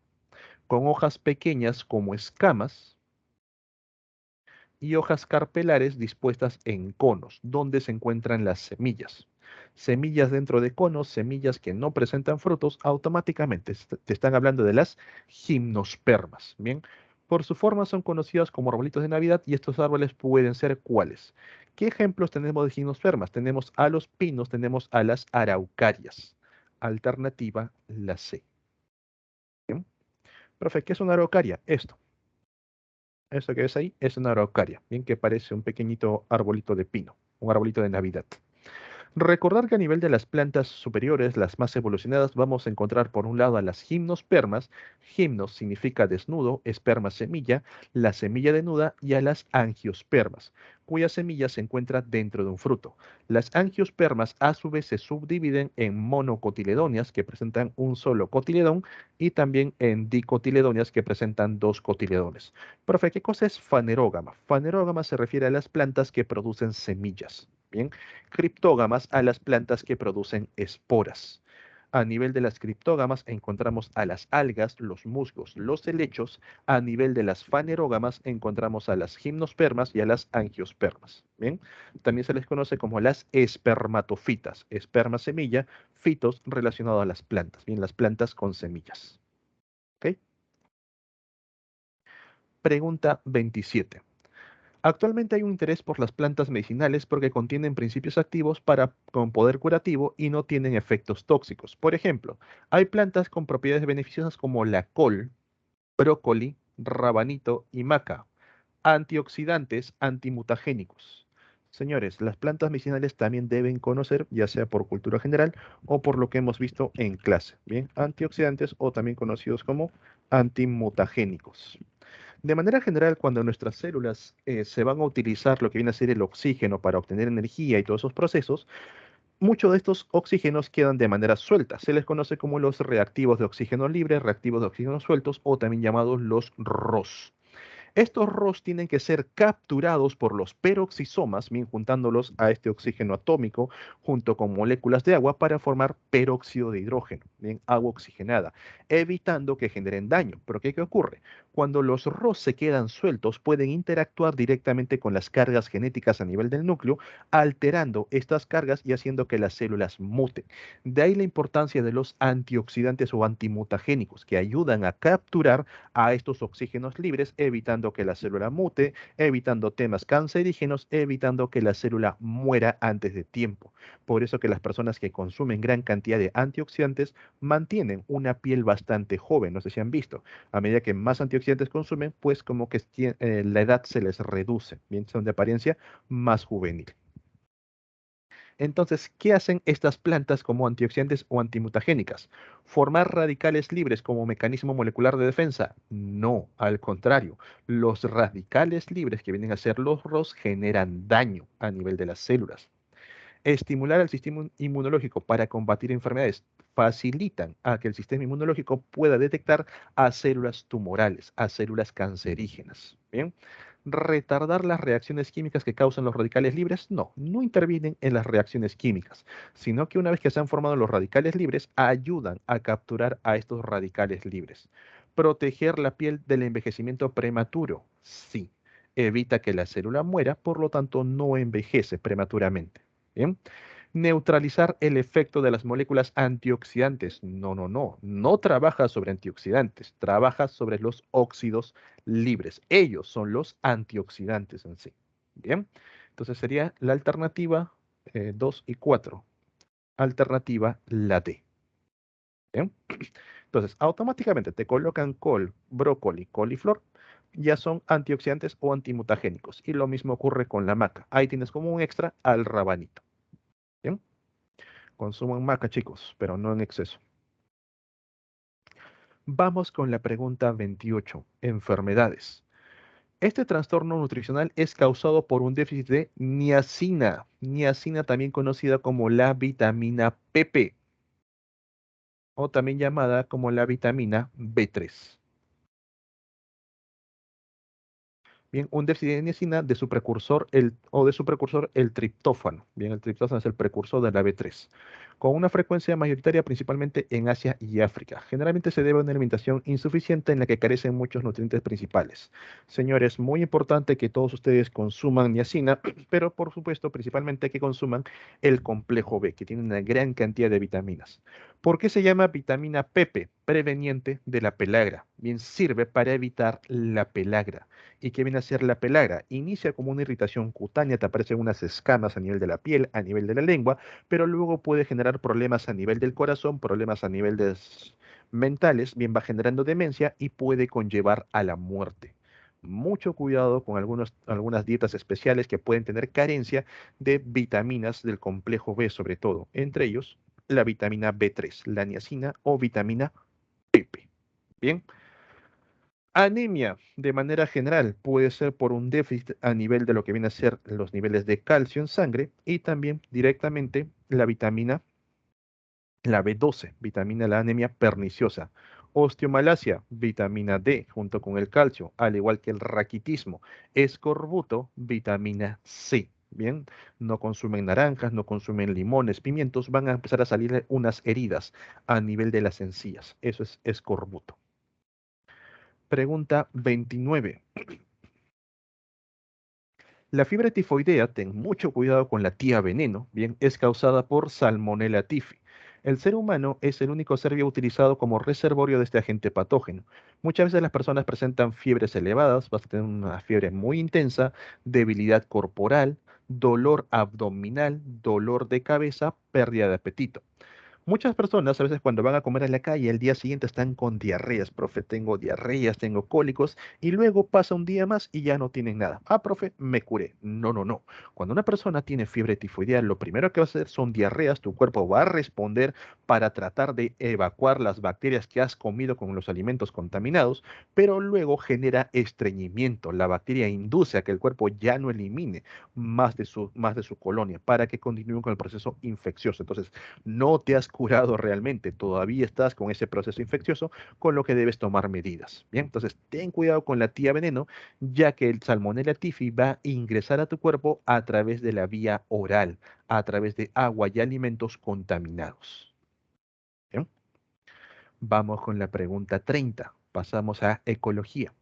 Con hojas pequeñas como escamas y hojas carpelares dispuestas en conos, donde se encuentran las semillas. Semillas dentro de conos, semillas que no presentan frutos, automáticamente te están hablando de las gimnospermas. Bien, por su forma son conocidas como arbolitos de Navidad y estos árboles pueden ser ¿cuáles? ¿Qué ejemplos tenemos de gimnospermas? Tenemos a los pinos, tenemos a las araucarias. Alternativa, la C. Bien. Profe, ¿qué es una araucaria? Esto. Eso que ves ahí es una araucaria, bien que parece un pequeñito arbolito de pino, un arbolito de Navidad. Recordar que a nivel de las plantas superiores, las más evolucionadas, vamos a encontrar por un lado a las gimnospermas. Gimnos significa desnudo, esperma semilla, la semilla desnuda, y a las angiospermas, cuya semilla se encuentra dentro de un fruto. Las angiospermas a su vez se subdividen en monocotiledóneas que presentan un solo cotiledón y también en dicotiledóneas que presentan dos cotiledones. Profe, ¿qué cosa es fanerógama? Fanerógama se refiere a las plantas que producen semillas. Bien, criptógamas a las plantas que producen esporas. A nivel de las criptógamas encontramos a las algas, los musgos, los helechos. A nivel de las fanerógamas encontramos a las gimnospermas y a las angiospermas. Bien, también se les conoce como las espermatofitas, esperma semilla, fitos relacionado a las plantas, bien, las plantas con semillas. ¿Ok? Pregunta 27. Actualmente hay un interés por las plantas medicinales porque contienen principios activos con poder curativo y no tienen efectos tóxicos. Por ejemplo, hay plantas con propiedades beneficiosas como la col, brócoli, rabanito y maca, antioxidantes, antimutagénicos. Señores, las plantas medicinales también deben conocer, ya sea por cultura general o por lo que hemos visto en clase. Bien, antioxidantes o también conocidos como antimutagénicos. De manera general, cuando nuestras células se van a utilizar lo que viene a ser el oxígeno para obtener energía y todos esos procesos, muchos de estos oxígenos quedan de manera suelta. Se les conoce como los reactivos de oxígeno libre, reactivos de oxígeno sueltos o también llamados los ROS. Estos ROS tienen que ser capturados por los peroxisomas, bien juntándolos a este oxígeno atómico junto con moléculas de agua para formar peróxido de hidrógeno, bien, agua oxigenada, evitando que generen daño. ¿Pero qué ocurre? Cuando los ROS se quedan sueltos, pueden interactuar directamente con las cargas genéticas a nivel del núcleo, alterando estas cargas y haciendo que las células muten. De ahí la importancia de los antioxidantes o antimutagénicos, que ayudan a capturar a estos oxígenos libres, evitando evitando que la célula mute, evitando temas cancerígenos, evitando que la célula muera antes de tiempo. Por eso que las personas que consumen gran cantidad de antioxidantes mantienen una piel bastante joven, no sé si han visto. A medida que más antioxidantes consumen, pues como que la edad se les reduce, bien, son de apariencia más juvenil. Entonces, ¿qué hacen estas plantas como antioxidantes o antimutagénicas? ¿Formar radicales libres como mecanismo molecular de defensa? No, al contrario. Los radicales libres que vienen a ser los ROS generan daño a nivel de las células. Estimular el sistema inmunológico para combatir enfermedades facilitan a que el sistema inmunológico pueda detectar a células tumorales, a células cancerígenas. Bien, retardar las reacciones químicas que causan los radicales libres, no, no intervienen en las reacciones químicas, sino que una vez que se han formado los radicales libres, ayudan a capturar a estos radicales libres. Proteger la piel del envejecimiento prematuro, sí, evita que la célula muera, por lo tanto no envejece prematuramente. Bien. Neutralizar el efecto de las moléculas antioxidantes. No, no, no. No trabaja sobre antioxidantes, trabaja sobre los óxidos libres. Ellos son los antioxidantes en sí. Bien. Entonces sería la alternativa 2 y 4. Alternativa la D. Bien. Entonces, automáticamente te colocan col, brócoli, coliflor, ya son antioxidantes o antimutagénicos. Y lo mismo ocurre con la maca. Ahí tienes como un extra al rabanito. Bien. Consuman maca, chicos, pero no en exceso. Vamos con la pregunta 28. Enfermedades. Este trastorno nutricional es causado por un déficit de niacina. Niacina también conocida como la vitamina PP o también llamada como la vitamina B3. Bien, un déficit de niacina de su precursor el triptófano. Bien, el triptófano es el precursor de la B3, con una frecuencia mayoritaria principalmente en Asia y África. Generalmente se debe a una alimentación insuficiente en la que carecen muchos nutrientes principales. Señores, muy importante que todos ustedes consuman niacina, pero por supuesto principalmente que consuman el complejo B, que tiene una gran cantidad de vitaminas. ¿Por qué se llama vitamina PP? Preveniente de la pelagra. Bien, sirve para evitar la pelagra. ¿Y qué viene a ser la pelagra? Inicia como una irritación cutánea, te aparecen unas escamas a nivel de la piel, a nivel de la lengua, pero luego puede generar problemas a nivel del corazón, problemas a nivel mentales, bien va generando demencia y puede conllevar a la muerte. Mucho cuidado con algunas dietas especiales que pueden tener carencia de vitaminas del complejo B, sobre todo, entre ellos la vitamina B3, la niacina o vitamina PP. Bien. Anemia, de manera general, puede ser por un déficit a nivel de lo que viene a ser los niveles de calcio en sangre y también directamente la vitamina, la B12, vitamina la anemia perniciosa. Osteomalacia, vitamina D junto con el calcio, al igual que el raquitismo. Escorbuto, vitamina C. Bien, no consumen naranjas, no consumen limones, pimientos, van a empezar a salir unas heridas a nivel de las encías. Eso es escorbuto. Pregunta 29. La fiebre tifoidea, ten mucho cuidado con la tía veneno, bien, es causada por Salmonella typhi. El ser humano es el único ser vivo utilizado como reservorio de este agente patógeno. Muchas veces las personas presentan fiebres elevadas, vas a tener una fiebre muy intensa, debilidad corporal, dolor abdominal, dolor de cabeza, pérdida de apetito. Muchas personas a veces cuando van a comer en la calle, el día siguiente están con diarreas, profe, tengo diarreas, tengo cólicos, y luego pasa un día más y ya no tienen nada. Ah, profe, me curé. No, no, no. Cuando una persona tiene fiebre tifoidea, lo primero que va a hacer son diarreas, tu cuerpo va a responder para tratar de evacuar las bacterias que has comido con los alimentos contaminados, pero luego genera estreñimiento. La bacteria induce a que el cuerpo ya no elimine más de su colonia para que continúe con el proceso infeccioso. Entonces, no te has curado realmente, todavía estás con ese proceso infeccioso, con lo que debes tomar medidas. Bien, entonces ten cuidado con la tía veneno, ya que el Salmonella typhi va a ingresar a tu cuerpo a través de la vía oral, a través de agua y alimentos contaminados. Bien, vamos con la pregunta 30. Pasamos a ecología.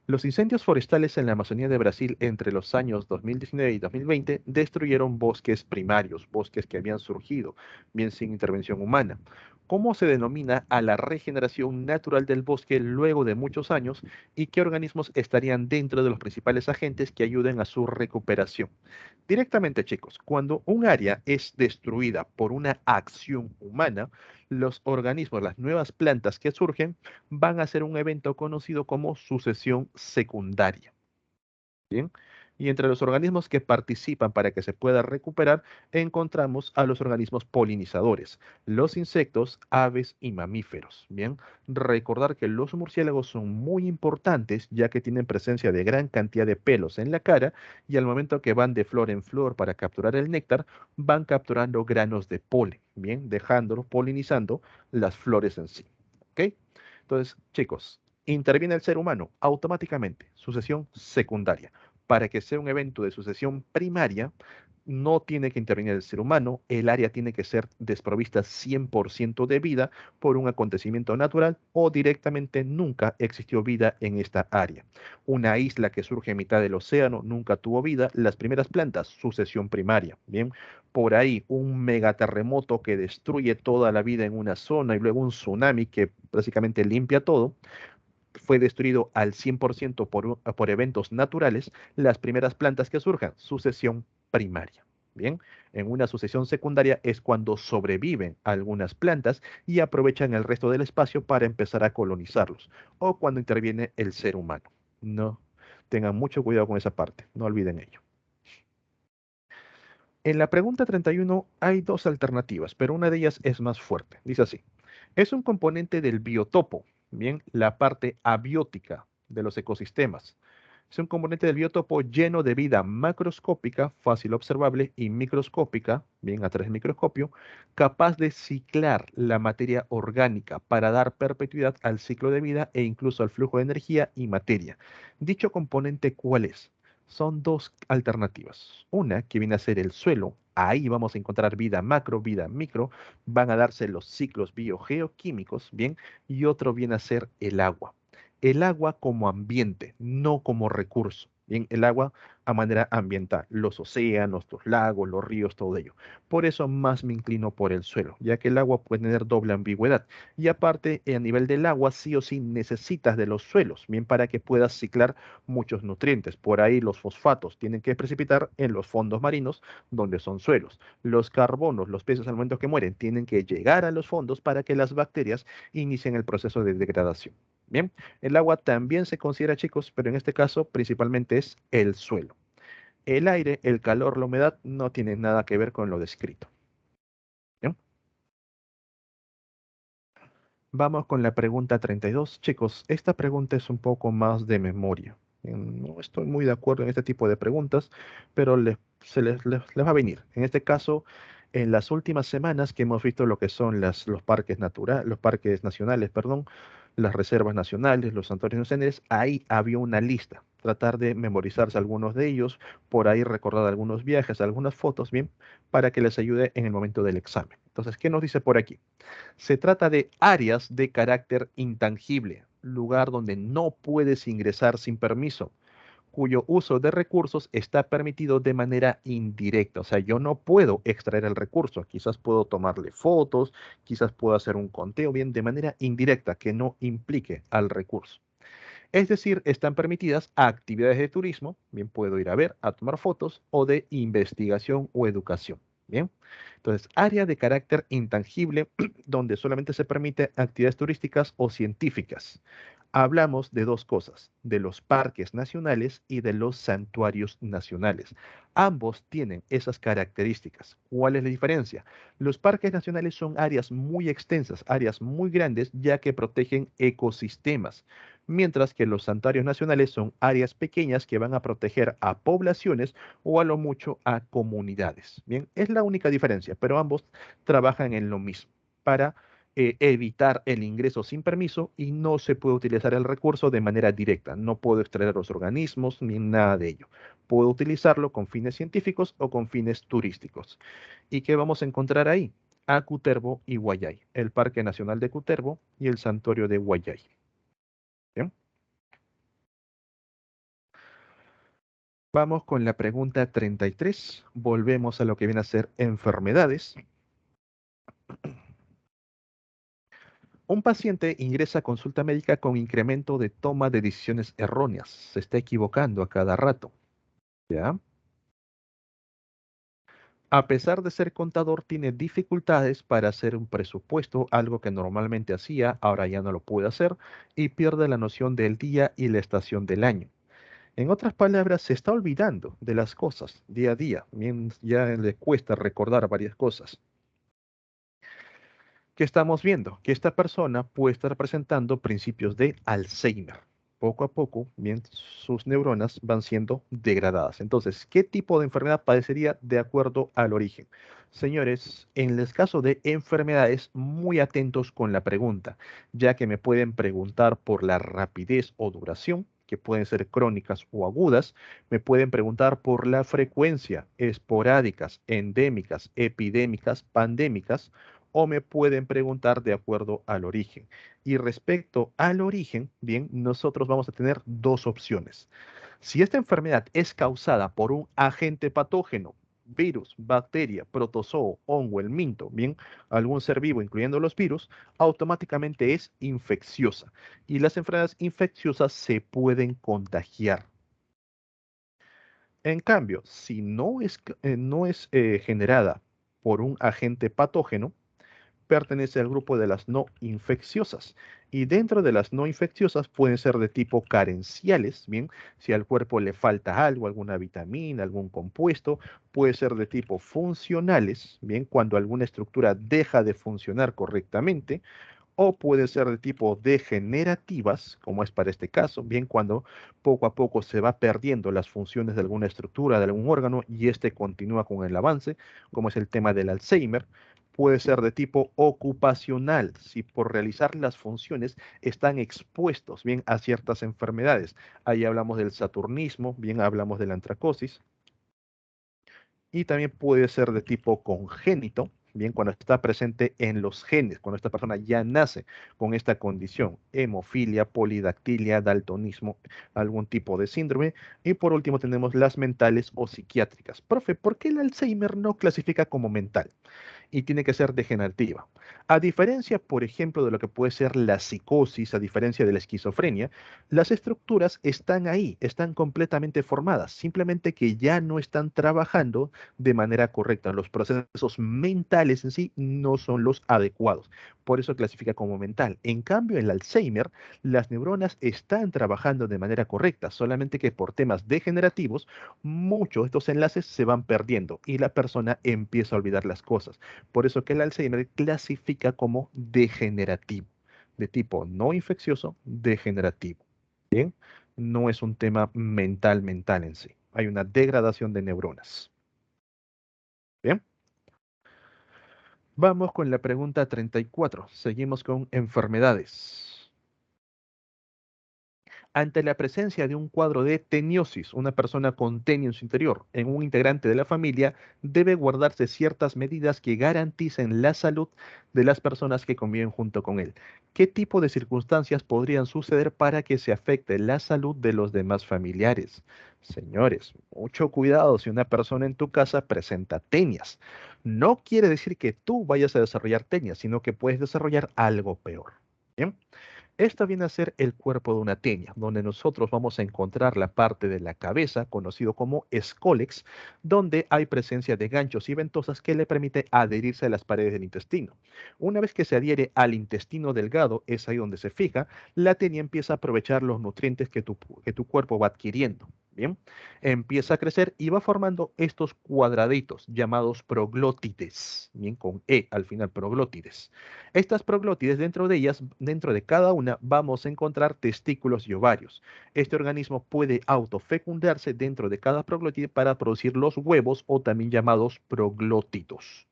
Los incendios forestales en la Amazonía de Brasil entre los años 2019 y 2020 destruyeron bosques primarios, bosques que habían surgido, bien sin intervención humana. ¿Cómo se denomina a la regeneración natural del bosque luego de muchos años y qué organismos estarían dentro de los principales agentes que ayuden a su recuperación? Directamente, chicos, cuando un área es destruida por una acción humana, los organismos, las nuevas plantas que surgen, van a ser un evento conocido como sucesión secundaria. Bien. Y entre los organismos que participan para que se pueda recuperar, encontramos a los organismos polinizadores, los insectos, aves y mamíferos. Bien, recordar que los murciélagos son muy importantes ya que tienen presencia de gran cantidad de pelos en la cara y al momento que van de flor en flor para capturar el néctar, van capturando granos de polen, bien, dejándolos polinizando las flores en sí. ¿Ok? Entonces, chicos, interviene el ser humano automáticamente, sucesión secundaria. Para que sea un evento de sucesión primaria, no tiene que intervenir el ser humano, el área tiene que ser desprovista 100% de vida por un acontecimiento natural o directamente nunca existió vida en esta área. Una isla que surge en mitad del océano nunca tuvo vida, las primeras plantas, sucesión primaria. Bien, por ahí un megaterremoto que destruye toda la vida en una zona y luego un tsunami que básicamente limpia todo, fue destruido al 100% por eventos naturales, las primeras plantas que surjan, sucesión primaria. Bien, en una sucesión secundaria es cuando sobreviven algunas plantas y aprovechan el resto del espacio para empezar a colonizarlos, o cuando interviene el ser humano. No, tengan mucho cuidado con esa parte, no olviden ello. En la pregunta 31 hay dos alternativas, pero una de ellas es más fuerte. Dice así, es un componente del biotopo, bien, la parte abiótica de los ecosistemas. Es un componente del biotopo lleno de vida macroscópica, fácil observable, y microscópica, bien a través del microscopio, capaz de ciclar la materia orgánica para dar perpetuidad al ciclo de vida e incluso al flujo de energía y materia. Dicho componente, ¿cuál es? Son dos alternativas. Una que viene a ser el suelo. Ahí vamos a encontrar vida macro, vida micro. Van a darse los ciclos biogeoquímicos, ¿bien? Y otro viene a ser el agua. El agua como ambiente, no como recurso. Bien, el agua a manera ambiental, los océanos, los lagos, los ríos, todo ello. Por eso más me inclino por el suelo, ya que el agua puede tener doble ambigüedad. Y aparte, a nivel del agua, sí o sí necesitas de los suelos, bien, para que puedas ciclar muchos nutrientes. Por ahí los fosfatos tienen que precipitar en los fondos marinos, donde son suelos. Los carbonos, los peces al momento que mueren, tienen que llegar a los fondos para que las bacterias inicien el proceso de degradación. Bien, el agua también se considera, chicos, pero en este caso principalmente es el suelo. El aire, el calor, la humedad no tienen nada que ver con lo descrito. Bien, vamos con la pregunta 32. Chicos, esta pregunta es un poco más de memoria. No estoy muy de acuerdo en este tipo de preguntas, pero les va a venir. En este caso, en las últimas semanas que hemos visto lo que son los parques naturales, los parques nacionales, perdón, las reservas nacionales, los santuarios nacionales, ahí había una lista. Tratar de memorizarse algunos de ellos, por ahí recordar algunos viajes, algunas fotos, bien, para que les ayude en el momento del examen. Entonces, ¿qué nos dice por aquí? Se trata de áreas de carácter intangible, lugar donde no puedes ingresar sin permiso, cuyo uso de recursos está permitido de manera indirecta. O sea, yo no puedo extraer el recurso. Quizás puedo tomarle fotos, quizás puedo hacer un conteo, bien, de manera indirecta, que no implique al recurso. Es decir, están permitidas actividades de turismo, bien puedo ir a ver, a tomar fotos, o de investigación o educación. Bien, entonces, área de carácter intangible donde solamente se permite actividades turísticas o científicas. Hablamos de dos cosas, de los parques nacionales y de los santuarios nacionales. Ambos tienen esas características. ¿Cuál es la diferencia? Los parques nacionales son áreas muy extensas, áreas muy grandes, ya que protegen ecosistemas, mientras que los santuarios nacionales son áreas pequeñas que van a proteger a poblaciones o a lo mucho a comunidades. Bien, es la única diferencia, pero ambos trabajan en lo mismo para evitar el ingreso sin permiso y no se puede utilizar el recurso de manera directa. No puedo extraer los organismos ni nada de ello. Puedo utilizarlo con fines científicos o con fines turísticos. ¿Y qué vamos a encontrar ahí? A Cutervo y Guayay, el Parque Nacional de Cutervo y el Santuario de Guayay. ¿Bien? Vamos con la pregunta 33. Volvemos a lo que viene a ser enfermedades. Un paciente ingresa a consulta médica con incremento de toma de decisiones erróneas. Se está equivocando a cada rato. ¿Ya? A pesar de ser contador, tiene dificultades para hacer un presupuesto, algo que normalmente hacía, ahora ya no lo puede hacer, y pierde la noción del día y la estación del año. En otras palabras, se está olvidando de las cosas día a día, ya le cuesta recordar varias cosas. ¿Qué estamos viendo? Que esta persona puede estar presentando principios de Alzheimer. Poco a poco, bien, sus neuronas van siendo degradadas. Entonces, ¿qué tipo de enfermedad padecería de acuerdo al origen? Señores, en el caso de enfermedades, muy atentos con la pregunta, ya que me pueden preguntar por la rapidez o duración, que pueden ser crónicas o agudas, me pueden preguntar por la frecuencia, esporádicas, endémicas, epidémicas, pandémicas, o me pueden preguntar de acuerdo al origen. Y respecto al origen, bien, nosotros vamos a tener dos opciones. Si esta enfermedad es causada por un agente patógeno, virus, bacteria, protozoo, hongo, el minto, bien, algún ser vivo, incluyendo los virus, automáticamente es infecciosa. Y las enfermedades infecciosas se pueden contagiar. En cambio, si no es generada por un agente patógeno, pertenece al grupo de las no infecciosas. Y dentro de las no infecciosas pueden ser de tipo carenciales, bien, si al cuerpo le falta algo, alguna vitamina, algún compuesto, puede ser de tipo funcionales, bien, cuando alguna estructura deja de funcionar correctamente, o puede ser de tipo degenerativas, como es para este caso, bien cuando poco a poco se va perdiendo las funciones de alguna estructura, de algún órgano, y este continúa con el avance, como es el tema del Alzheimer. Puede ser de tipo ocupacional, si por realizar las funciones están expuestos bien a ciertas enfermedades. Ahí hablamos del saturnismo, bien hablamos de la antracosis, y también puede ser de tipo congénito, bien, cuando está presente en los genes, cuando esta persona ya nace con esta condición, hemofilia, polidactilia, daltonismo, algún tipo de síndrome. Y por último tenemos las mentales o psiquiátricas. Profe, ¿por qué el Alzheimer no clasifica como mental y tiene que ser degenerativa? A diferencia, por ejemplo, de lo que puede ser la psicosis, a diferencia de la esquizofrenia, las estructuras están ahí, están completamente formadas, simplemente que ya no están trabajando de manera correcta. Los procesos mentales en sí no son los adecuados. Por eso clasifica como mental. En cambio, en el Alzheimer, las neuronas están trabajando de manera correcta, solamente que por temas degenerativos, muchos de estos enlaces se van perdiendo y la persona empieza a olvidar las cosas. Por eso que el Alzheimer clasifica como degenerativo, de tipo no infeccioso, degenerativo. Bien, no es un tema mental en sí. Hay una degradación de neuronas. Bien, vamos con la pregunta 34. Seguimos con enfermedades. Ante la presencia de un cuadro de teniosis, una persona con tenio en su interior, en un integrante de la familia, debe guardarse ciertas medidas que garanticen la salud de las personas que conviven junto con él. ¿Qué tipo de circunstancias podrían suceder para que se afecte la salud de los demás familiares? Señores, mucho cuidado si una persona en tu casa presenta tenias. No quiere decir que tú vayas a desarrollar tenias, sino que puedes desarrollar algo peor. ¿Bien? Esta viene a ser el cuerpo de una tenia, donde nosotros vamos a encontrar la parte de la cabeza, conocido como escólex, donde hay presencia de ganchos y ventosas que le permite adherirse a las paredes del intestino. Una vez que se adhiere al intestino delgado, es ahí donde se fija, la tenia empieza a aprovechar los nutrientes que tu cuerpo va adquiriendo. Bien, empieza a crecer y va formando estos cuadraditos llamados proglótides, bien, con E al final, proglótides. Estas proglótides, dentro de ellas, dentro de cada una, vamos a encontrar testículos y ovarios. Este organismo puede autofecundarse dentro de cada proglótide para producir los huevos o también llamados proglótidos.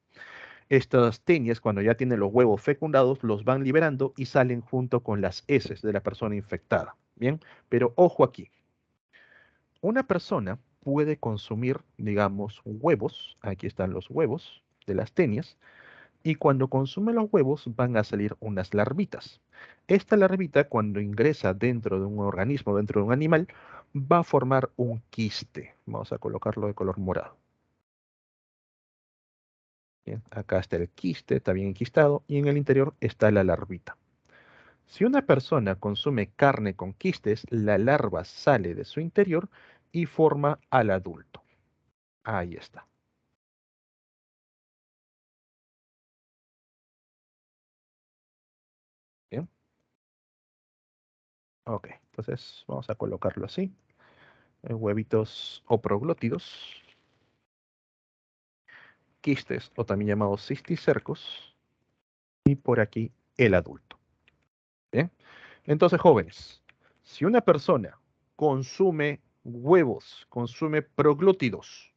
Estas tenias, cuando ya tienen los huevos fecundados, los van liberando y salen junto con las heces de la persona infectada. Bien, pero ojo aquí. Una persona puede consumir, digamos, huevos. Aquí están los huevos de las tenias y cuando consume los huevos van a salir unas larvitas. Esta larvita, cuando ingresa dentro de un organismo, dentro de un animal, va a formar un quiste. Vamos a colocarlo de color morado. Bien, acá está el quiste, está bien enquistado, y en el interior está la larvita. Si una persona consume carne con quistes, la larva sale de su interior y forma al adulto. Ahí está. Bien. Ok, entonces vamos a colocarlo así. Huevitos o proglótidos, quistes o también llamados cisticercos, y por aquí el adulto. Bien. Entonces, jóvenes, si una persona consume huevos, consume proglótidos,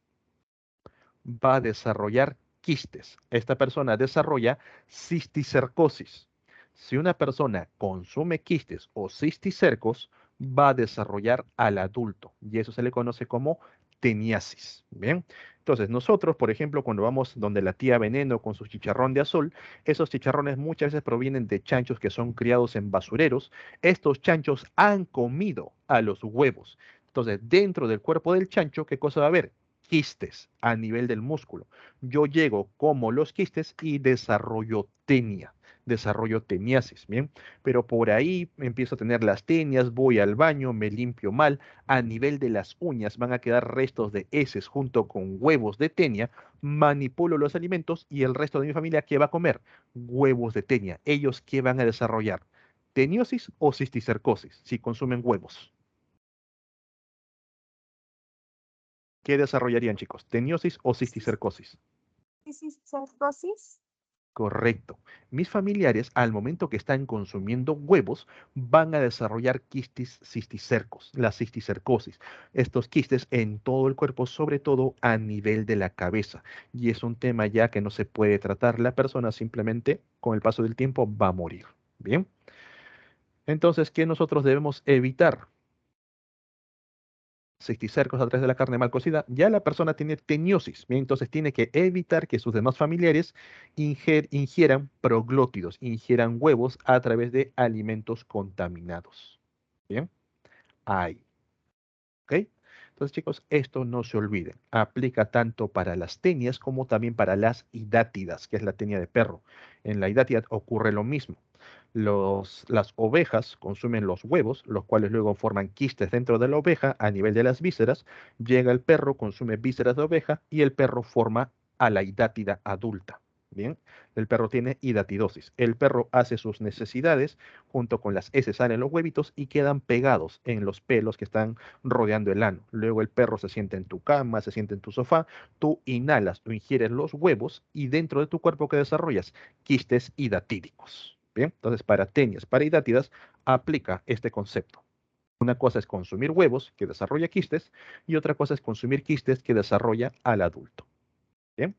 va a desarrollar quistes. Esta persona desarrolla cisticercosis. Si una persona consume quistes o cisticercos, va a desarrollar al adulto y eso se le conoce como teniasis. Bien, entonces nosotros, por ejemplo, cuando vamos donde la tía Veneno con su chicharrón de azul, esos chicharrones muchas veces provienen de chanchos que son criados en basureros. Estos chanchos han comido a los huevos. Entonces, dentro del cuerpo del chancho, ¿qué cosa va a haber? Quistes a nivel del músculo. Yo llego como los quistes y desarrollo teniasis, ¿bien? Pero por ahí empiezo a tener las tenias, voy al baño, me limpio mal, a nivel de las uñas van a quedar restos de heces junto con huevos de tenia, manipulo los alimentos y el resto de mi familia, ¿qué va a comer? Huevos de tenia. ¿Ellos qué van a desarrollar? ¿Teniosis o cisticercosis? Si consumen huevos. ¿Qué desarrollarían, chicos? ¿Teniosis o cisticercosis? Cisticercosis. Correcto. Mis familiares, al momento que están consumiendo huevos, van a desarrollar quistes cisticercos, la cisticercosis. Estos quistes en todo el cuerpo, sobre todo a nivel de la cabeza. Y es un tema ya que no se puede tratar. La persona simplemente, con el paso del tiempo, va a morir. Bien. Entonces, ¿qué nosotros debemos evitar? Cisticercos a través de la carne mal cocida, ya la persona tiene teniosis, ¿bien? Entonces tiene que evitar que sus demás familiares ingieran proglótidos, ingieran huevos a través de alimentos contaminados. ¿Bien? Ahí. ¿Ok? Entonces, chicos, esto no se olviden. Aplica tanto para las tenias como también para las idátidas, que es la tenia de perro. En la idátida ocurre lo mismo. Las ovejas consumen los huevos, los cuales luego forman quistes dentro de la oveja a nivel de las vísceras. Llega el perro, consume vísceras de oveja y el perro forma a la idátida adulta. Bien, el perro tiene hidatidosis. El perro hace sus necesidades junto con las heces salen los huevitos y quedan pegados en los pelos que están rodeando el ano. Luego el perro se sienta en tu cama, se sienta en tu sofá, tú inhalas o ingieres los huevos y dentro de tu cuerpo que desarrollas quistes hidatídicos. Bien, entonces para tenias, para hidátidas, aplica este concepto. Una cosa es consumir huevos que desarrolla quistes y otra cosa es consumir quistes que desarrolla al adulto. Bien.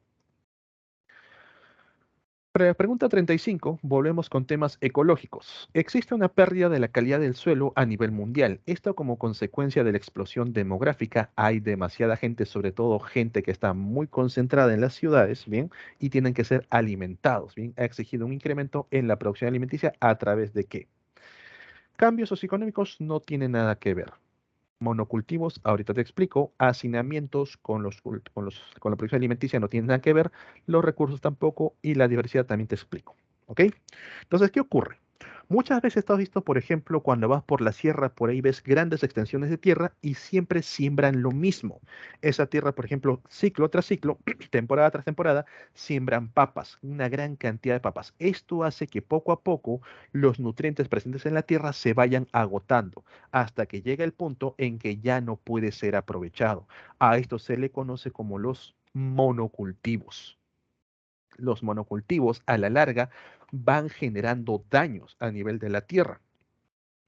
Pregunta 35. Volvemos con temas ecológicos. Existe una pérdida de la calidad del suelo a nivel mundial. Esto como consecuencia de la explosión demográfica. Hay demasiada gente, sobre todo gente que está muy concentrada en las ciudades, ¿bien? Y tienen que ser alimentados, ¿bien? Ha exigido un incremento en la producción alimenticia a través de qué. Cambios socioeconómicos no tienen nada que ver. Monocultivos, ahorita te explico, hacinamientos con la producción alimenticia no tienen nada que ver, los recursos tampoco y la diversidad también te explico. ¿Ok? Entonces, ¿qué ocurre? Muchas veces estás visto, por ejemplo, cuando vas por la sierra, por ahí ves grandes extensiones de tierra y siempre siembran lo mismo. Esa tierra, por ejemplo, ciclo tras ciclo, temporada tras temporada, siembran papas, una gran cantidad de papas. Esto hace que poco a poco los nutrientes presentes en la tierra se vayan agotando hasta que llega el punto en que ya no puede ser aprovechado. A esto se le conoce como los monocultivos. Los monocultivos a la larga van generando daños a nivel de la tierra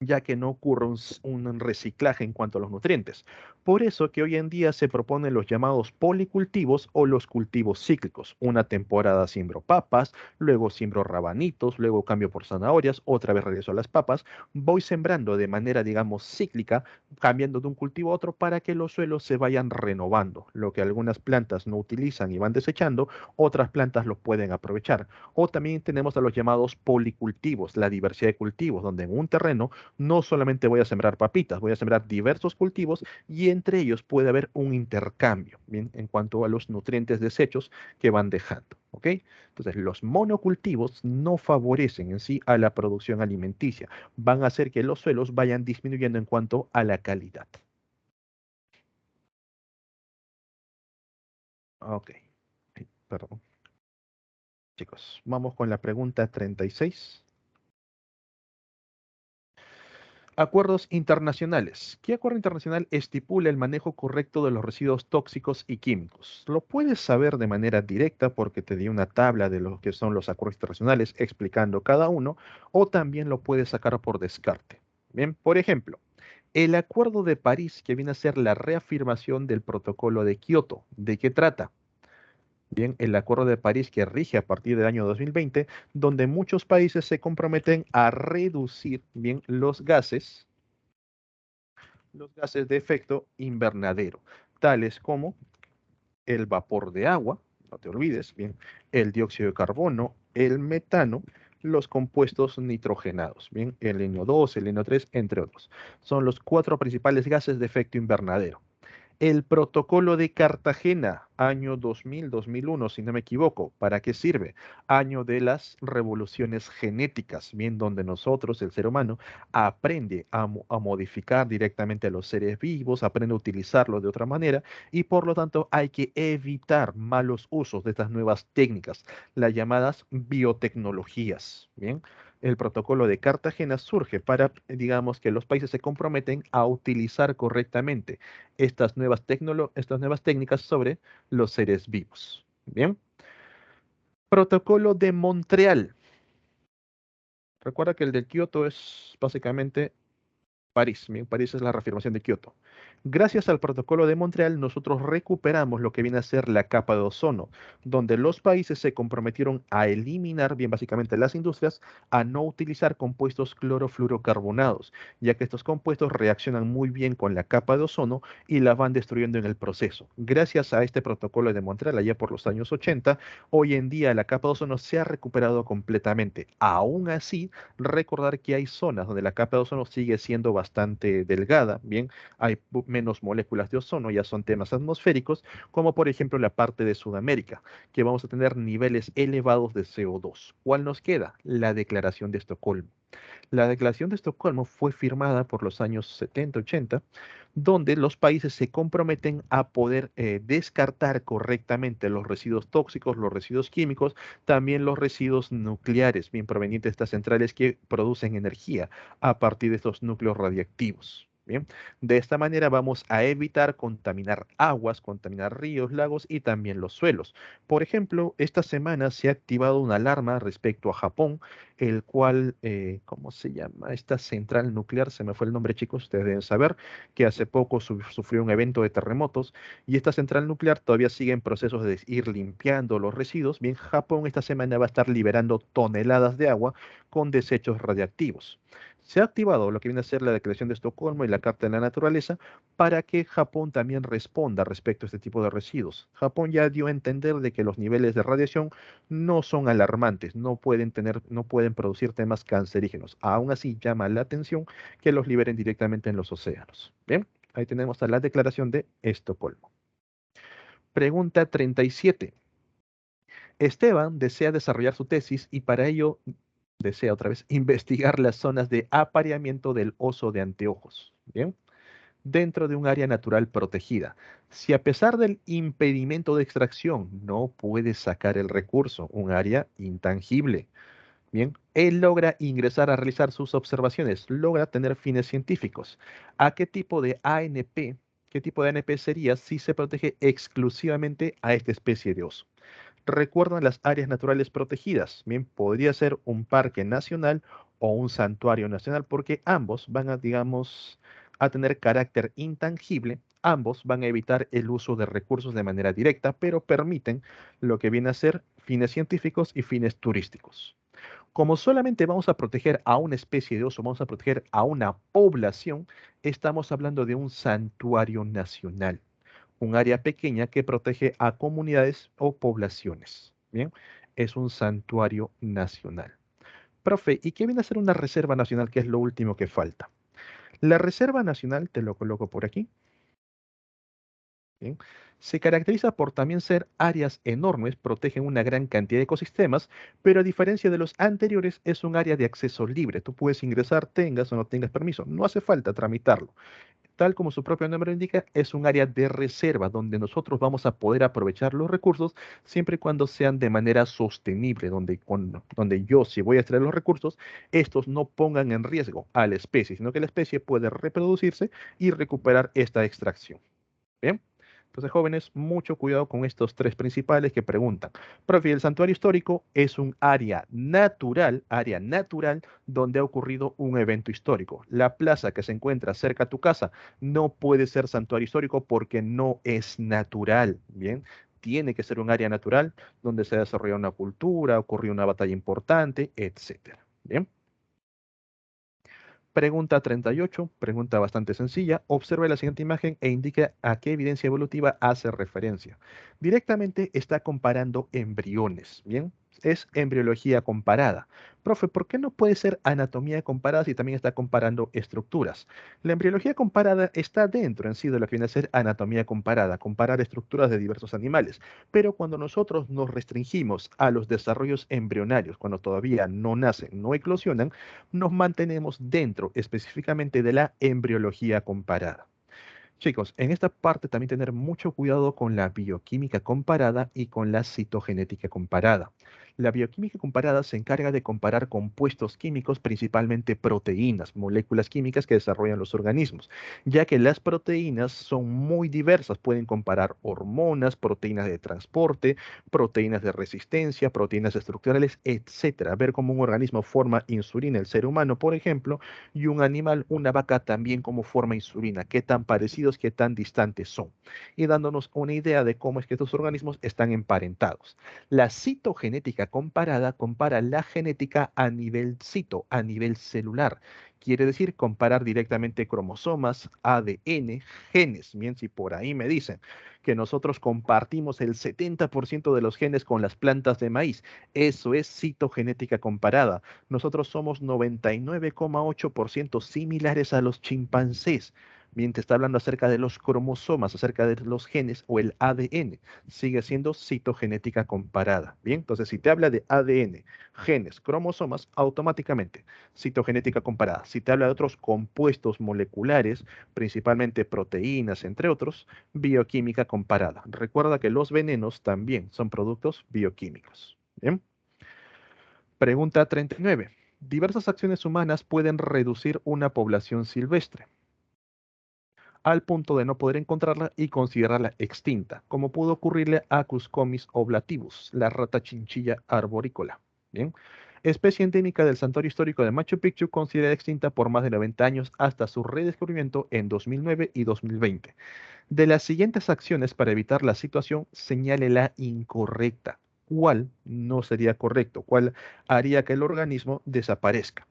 ya que no ocurre un reciclaje en cuanto a los nutrientes. Por eso que hoy en día se proponen los llamados policultivos o los cultivos cíclicos. Una temporada siembro papas, luego siembro rabanitos, luego cambio por zanahorias, otra vez regreso a las papas. Voy sembrando de manera, digamos, cíclica, cambiando de un cultivo a otro para que los suelos se vayan renovando. Lo que algunas plantas no utilizan y van desechando, otras plantas lo pueden aprovechar. O también tenemos a los llamados policultivos, la diversidad de cultivos, donde en un terreno No solamente voy a sembrar papitas, voy a sembrar diversos cultivos y entre ellos puede haber un intercambio, bien, en cuanto a los nutrientes desechos que van dejando, ¿ok? Entonces, los monocultivos no favorecen en sí a la producción alimenticia, van a hacer que los suelos vayan disminuyendo en cuanto a la calidad. Ok, perdón. Chicos, vamos con la pregunta 36. Acuerdos internacionales. ¿Qué acuerdo internacional estipula el manejo correcto de los residuos tóxicos y químicos? Lo puedes saber de manera directa porque te di una tabla de lo que son los acuerdos internacionales explicando cada uno, o también lo puedes sacar por descarte. Bien, por ejemplo, el Acuerdo de París, que viene a ser la reafirmación del Protocolo de Kioto. ¿De qué trata? Bien, el Acuerdo de París que rige a partir del año 2020, donde muchos países se comprometen a reducir bien los gases de efecto invernadero, tales como el vapor de agua, no te olvides, bien, el dióxido de carbono, el metano, los compuestos nitrogenados, bien, el NO2, el NO3, entre otros. Son los cuatro principales gases de efecto invernadero. El Protocolo de Cartagena, año 2000-2001, si no me equivoco. ¿Para qué sirve? Año de las revoluciones genéticas, bien, donde nosotros, el ser humano, aprende a modificar directamente a los seres vivos, aprende a utilizarlos de otra manera y por lo tanto hay que evitar malos usos de estas nuevas técnicas, las llamadas biotecnologías, bien. El protocolo de Cartagena surge para, digamos, que los países se comprometen a utilizar correctamente estas nuevas técnicas sobre los seres vivos. Bien. Protocolo de Montreal. Recuerda que el de Kioto es básicamente París. Bien, París es la reafirmación de Kioto. Gracias al Protocolo de Montreal, nosotros recuperamos lo que viene a ser la capa de ozono, donde los países se comprometieron a eliminar, bien básicamente las industrias, a no utilizar compuestos clorofluorocarbonados, ya que estos compuestos reaccionan muy bien con la capa de ozono y la van destruyendo en el proceso. Gracias a este Protocolo de Montreal, allá por los años 80, hoy en día la capa de ozono se ha recuperado completamente. Aún así, recordar que hay zonas donde la capa de ozono sigue siendo bastante delgada, bien, hay menos moléculas de ozono, ya son temas atmosféricos, como por ejemplo la parte de Sudamérica, que vamos a tener niveles elevados de CO2. ¿Cuál nos queda? La Declaración de Estocolmo. La Declaración de Estocolmo fue firmada por los años 70-80, donde los países se comprometen a poder descartar correctamente los residuos tóxicos, los residuos químicos, también los residuos nucleares, bien provenientes de estas centrales que producen energía a partir de estos núcleos radiactivos. Bien, de esta manera vamos a evitar contaminar aguas, contaminar ríos, lagos y también los suelos. Por ejemplo, esta semana se ha activado una alarma respecto a Japón, el cual, ¿cómo se llama? Esta central nuclear, se me fue el nombre, chicos, ustedes deben saber que hace poco sufrió un evento de terremotos y esta central nuclear todavía sigue en procesos de ir limpiando los residuos. Bien, Japón esta semana va a estar liberando toneladas de agua con desechos radiactivos. Se ha activado lo que viene a ser la Declaración de Estocolmo y la Carta de la Naturaleza para que Japón también responda respecto a este tipo de residuos. Japón ya dio a entender de que los niveles de radiación no son alarmantes, no pueden producir temas cancerígenos. Aún así llama la atención que los liberen directamente en los océanos. Bien, ahí tenemos a la Declaración de Estocolmo. Pregunta 37. Esteban desea desarrollar su tesis y para ello desea otra vez investigar las zonas de apareamiento del oso de anteojos. Bien, dentro de un área natural protegida. Si a pesar del impedimento de extracción no puede sacar el recurso, un área intangible, bien, él logra ingresar a realizar sus observaciones, logra tener fines científicos. ¿A qué tipo de ANP, qué tipo de ANP sería si se protege exclusivamente a esta especie de oso? Recuerdan las áreas naturales protegidas. Bien, podría ser un parque nacional o un santuario nacional, porque ambos van a, digamos, a tener carácter intangible. Ambos van a evitar el uso de recursos de manera directa, pero permiten lo que viene a ser fines científicos y fines turísticos. Como solamente vamos a proteger a una especie de oso, vamos a proteger a una población, estamos hablando de un santuario nacional, un área pequeña que protege a comunidades o poblaciones. Bien, es un santuario nacional. Profe, ¿y qué viene a ser una reserva nacional? ¿Qué es lo último que falta? La reserva nacional, te lo coloco por aquí, ¿bien? Se caracteriza por también ser áreas enormes, protegen una gran cantidad de ecosistemas, pero a diferencia de los anteriores, es un área de acceso libre. Tú puedes ingresar, tengas o no tengas permiso. No hace falta tramitarlo. Tal como su propio nombre indica, es un área de reserva donde nosotros vamos a poder aprovechar los recursos siempre y cuando sean de manera sostenible, donde yo, si voy a extraer los recursos, estos no pongan en riesgo a la especie, sino que la especie puede reproducirse y recuperar esta extracción. Bien. Entonces, jóvenes, mucho cuidado con estos tres principales que preguntan. Profe, el santuario histórico es un área natural donde ha ocurrido un evento histórico. La plaza que se encuentra cerca a tu casa no puede ser santuario histórico porque no es natural. Bien, tiene que ser un área natural donde se ha desarrollado una cultura, ocurrió una batalla importante, etcétera. Bien. Pregunta 38, pregunta bastante sencilla. Observe la siguiente imagen e indique a qué evidencia evolutiva hace referencia. Directamente está comparando embriones, ¿bien? Es embriología comparada. Profe, ¿por qué no puede ser anatomía comparada si también está comparando estructuras? La embriología comparada está dentro en sí de lo que viene a ser anatomía comparada, comparar estructuras de diversos animales. Pero cuando nosotros nos restringimos a los desarrollos embrionarios, cuando todavía no nacen, no eclosionan, nos mantenemos dentro específicamente de la embriología comparada. Chicos, en esta parte también tener mucho cuidado con la bioquímica comparada y con la citogenética comparada. La bioquímica comparada se encarga de comparar compuestos químicos, principalmente proteínas, moléculas químicas que desarrollan los organismos, ya que las proteínas son muy diversas. Pueden comparar hormonas, proteínas de transporte, proteínas de resistencia, proteínas estructurales, etcétera. Ver cómo un organismo forma insulina, el ser humano, por ejemplo, y un animal, una vaca, también como forma insulina, qué tan parecidos, qué tan distantes son, y dándonos una idea de cómo es que estos organismos están emparentados. La citogenética comparada compara la genética a nivel cito, a nivel celular. Quiere decir comparar directamente cromosomas, ADN, genes. Bien, si por ahí me dicen que nosotros compartimos el 70% de los genes con las plantas de maíz, eso es citogenética comparada. Nosotros somos 99,8% similares a los chimpancés. Bien, te está hablando acerca de los cromosomas, acerca de los genes o el ADN. Sigue siendo citogenética comparada. Bien, entonces si te habla de ADN, genes, cromosomas, automáticamente citogenética comparada. Si te habla de otros compuestos moleculares, principalmente proteínas, entre otros, bioquímica comparada. Recuerda que los venenos también son productos bioquímicos. Bien. Pregunta 39. Diversas acciones humanas pueden reducir una población silvestre al punto de no poder encontrarla y considerarla extinta, como pudo ocurrirle a Cuscomis oblativus, la rata chinchilla arborícola. Bien. Especie endémica del santuario histórico de Machu Picchu, considerada extinta por más de 90 años hasta su redescubrimiento en 2009 y 2020. De las siguientes acciones para evitar la situación, señale la incorrecta. ¿Cuál no sería correcto? ¿Cuál haría que el organismo desaparezca?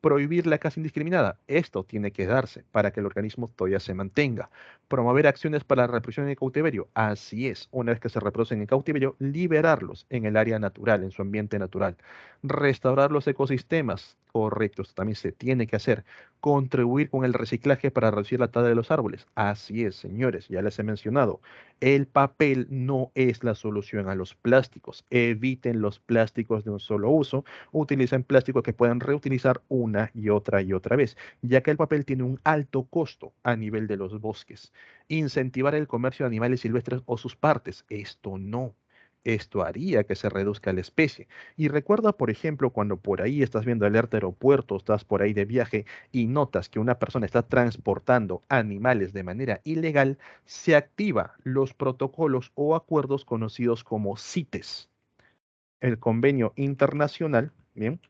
Prohibir la caza indiscriminada. Esto tiene que darse para que el organismo todavía se mantenga. Promover acciones para la reproducción en el cautiverio. Así es, una vez que se reproducen en cautiverio, liberarlos en el área natural, en su ambiente natural. Restaurar los ecosistemas. Correcto, esto también se tiene que hacer. Contribuir con el reciclaje para reducir la tala de los árboles. Así es, señores, ya les he mencionado. El papel no es la solución a los plásticos. Eviten los plásticos de un solo uso, utilicen plásticos que puedan reutilizar una y otra vez, ya que el papel tiene un alto costo a nivel de los bosques. Incentivar el comercio de animales silvestres o sus partes, esto no. Esto haría que se reduzca la especie. Y recuerda, por ejemplo, cuando por ahí estás viendo alerta aeropuerto, estás por ahí de viaje y notas que una persona está transportando animales de manera ilegal, se activa los protocolos o acuerdos conocidos como CITES, el convenio internacional, ¿bien?,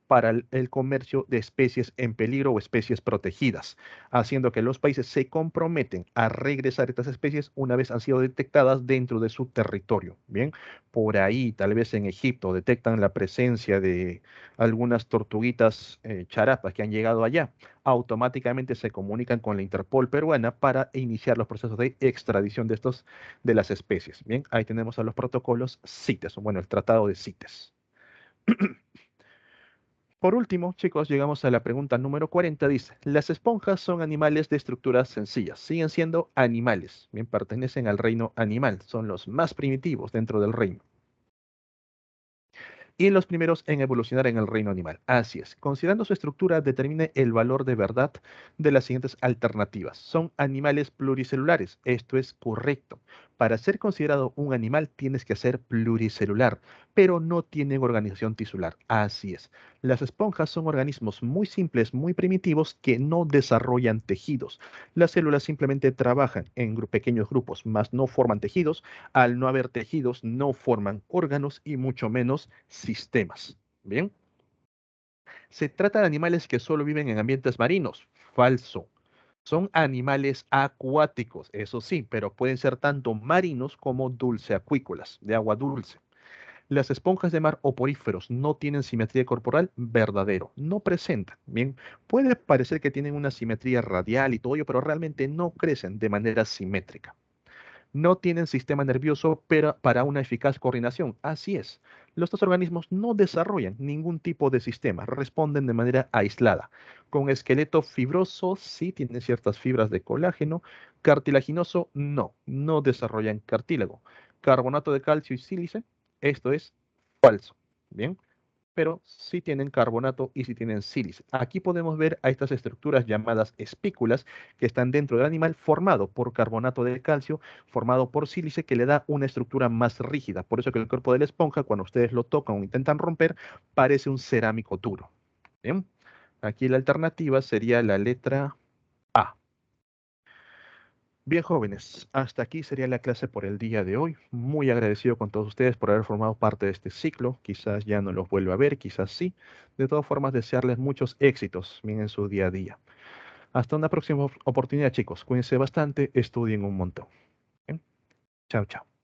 para el comercio de especies en peligro o especies protegidas, haciendo que los países se comprometen a regresar estas especies una vez han sido detectadas dentro de su territorio. Bien, por ahí, tal vez en Egipto, detectan la presencia de algunas tortuguitas charapas que han llegado allá. Automáticamente se comunican con la Interpol peruana para iniciar los procesos de extradición de las especies. Bien, ahí tenemos a los protocolos CITES, bueno, el tratado de CITES. Por último, chicos, llegamos a la pregunta número 40. Dice, las esponjas son animales de estructuras sencillas. Siguen siendo animales. Bien, pertenecen al reino animal. Son los más primitivos dentro del reino. Y los primeros en evolucionar en el reino animal. Así es. Considerando su estructura, determine el valor de verdad de las siguientes alternativas. Son animales pluricelulares. Esto es correcto. Para ser considerado un animal tienes que ser pluricelular, pero no tienen organización tisular. Así es. Las esponjas son organismos muy simples, muy primitivos, que no desarrollan tejidos. Las células simplemente trabajan en pequeños grupos, más no forman tejidos. Al no haber tejidos, no forman órganos y mucho menos sistemas. Bien, se trata de animales que solo viven en ambientes marinos. Falso. Son animales acuáticos, eso sí, pero pueden ser tanto marinos como dulceacuícolas, de agua dulce. Las esponjas de mar o poríferos no tienen simetría corporal, verdadero, no presentan. Bien, puede parecer que tienen una simetría radial y todo ello, pero realmente no crecen de manera simétrica. No tienen sistema nervioso pero para una eficaz coordinación. Así es. Los dos organismos no desarrollan ningún tipo de sistema, responden de manera aislada. Con esqueleto fibroso, sí tienen ciertas fibras de colágeno. Cartilaginoso, no, no desarrollan cartílago. Carbonato de calcio y sílice, esto es falso. Bien, pero sí tienen carbonato y sí tienen sílice. Aquí podemos ver a estas estructuras llamadas espículas que están dentro del animal formado por carbonato de calcio, formado por sílice que le da una estructura más rígida. Por eso que el cuerpo de la esponja, cuando ustedes lo tocan o intentan romper, parece un cerámico duro. Bien, aquí la alternativa sería la letra A. Bien, jóvenes, hasta aquí sería la clase por el día de hoy. Muy agradecido con todos ustedes por haber formado parte de este ciclo. Quizás ya no los vuelva a ver, quizás sí. De todas formas, desearles muchos éxitos bien en su día a día. Hasta una próxima oportunidad, chicos. Cuídense bastante, estudien un montón. Bien, chao, chao.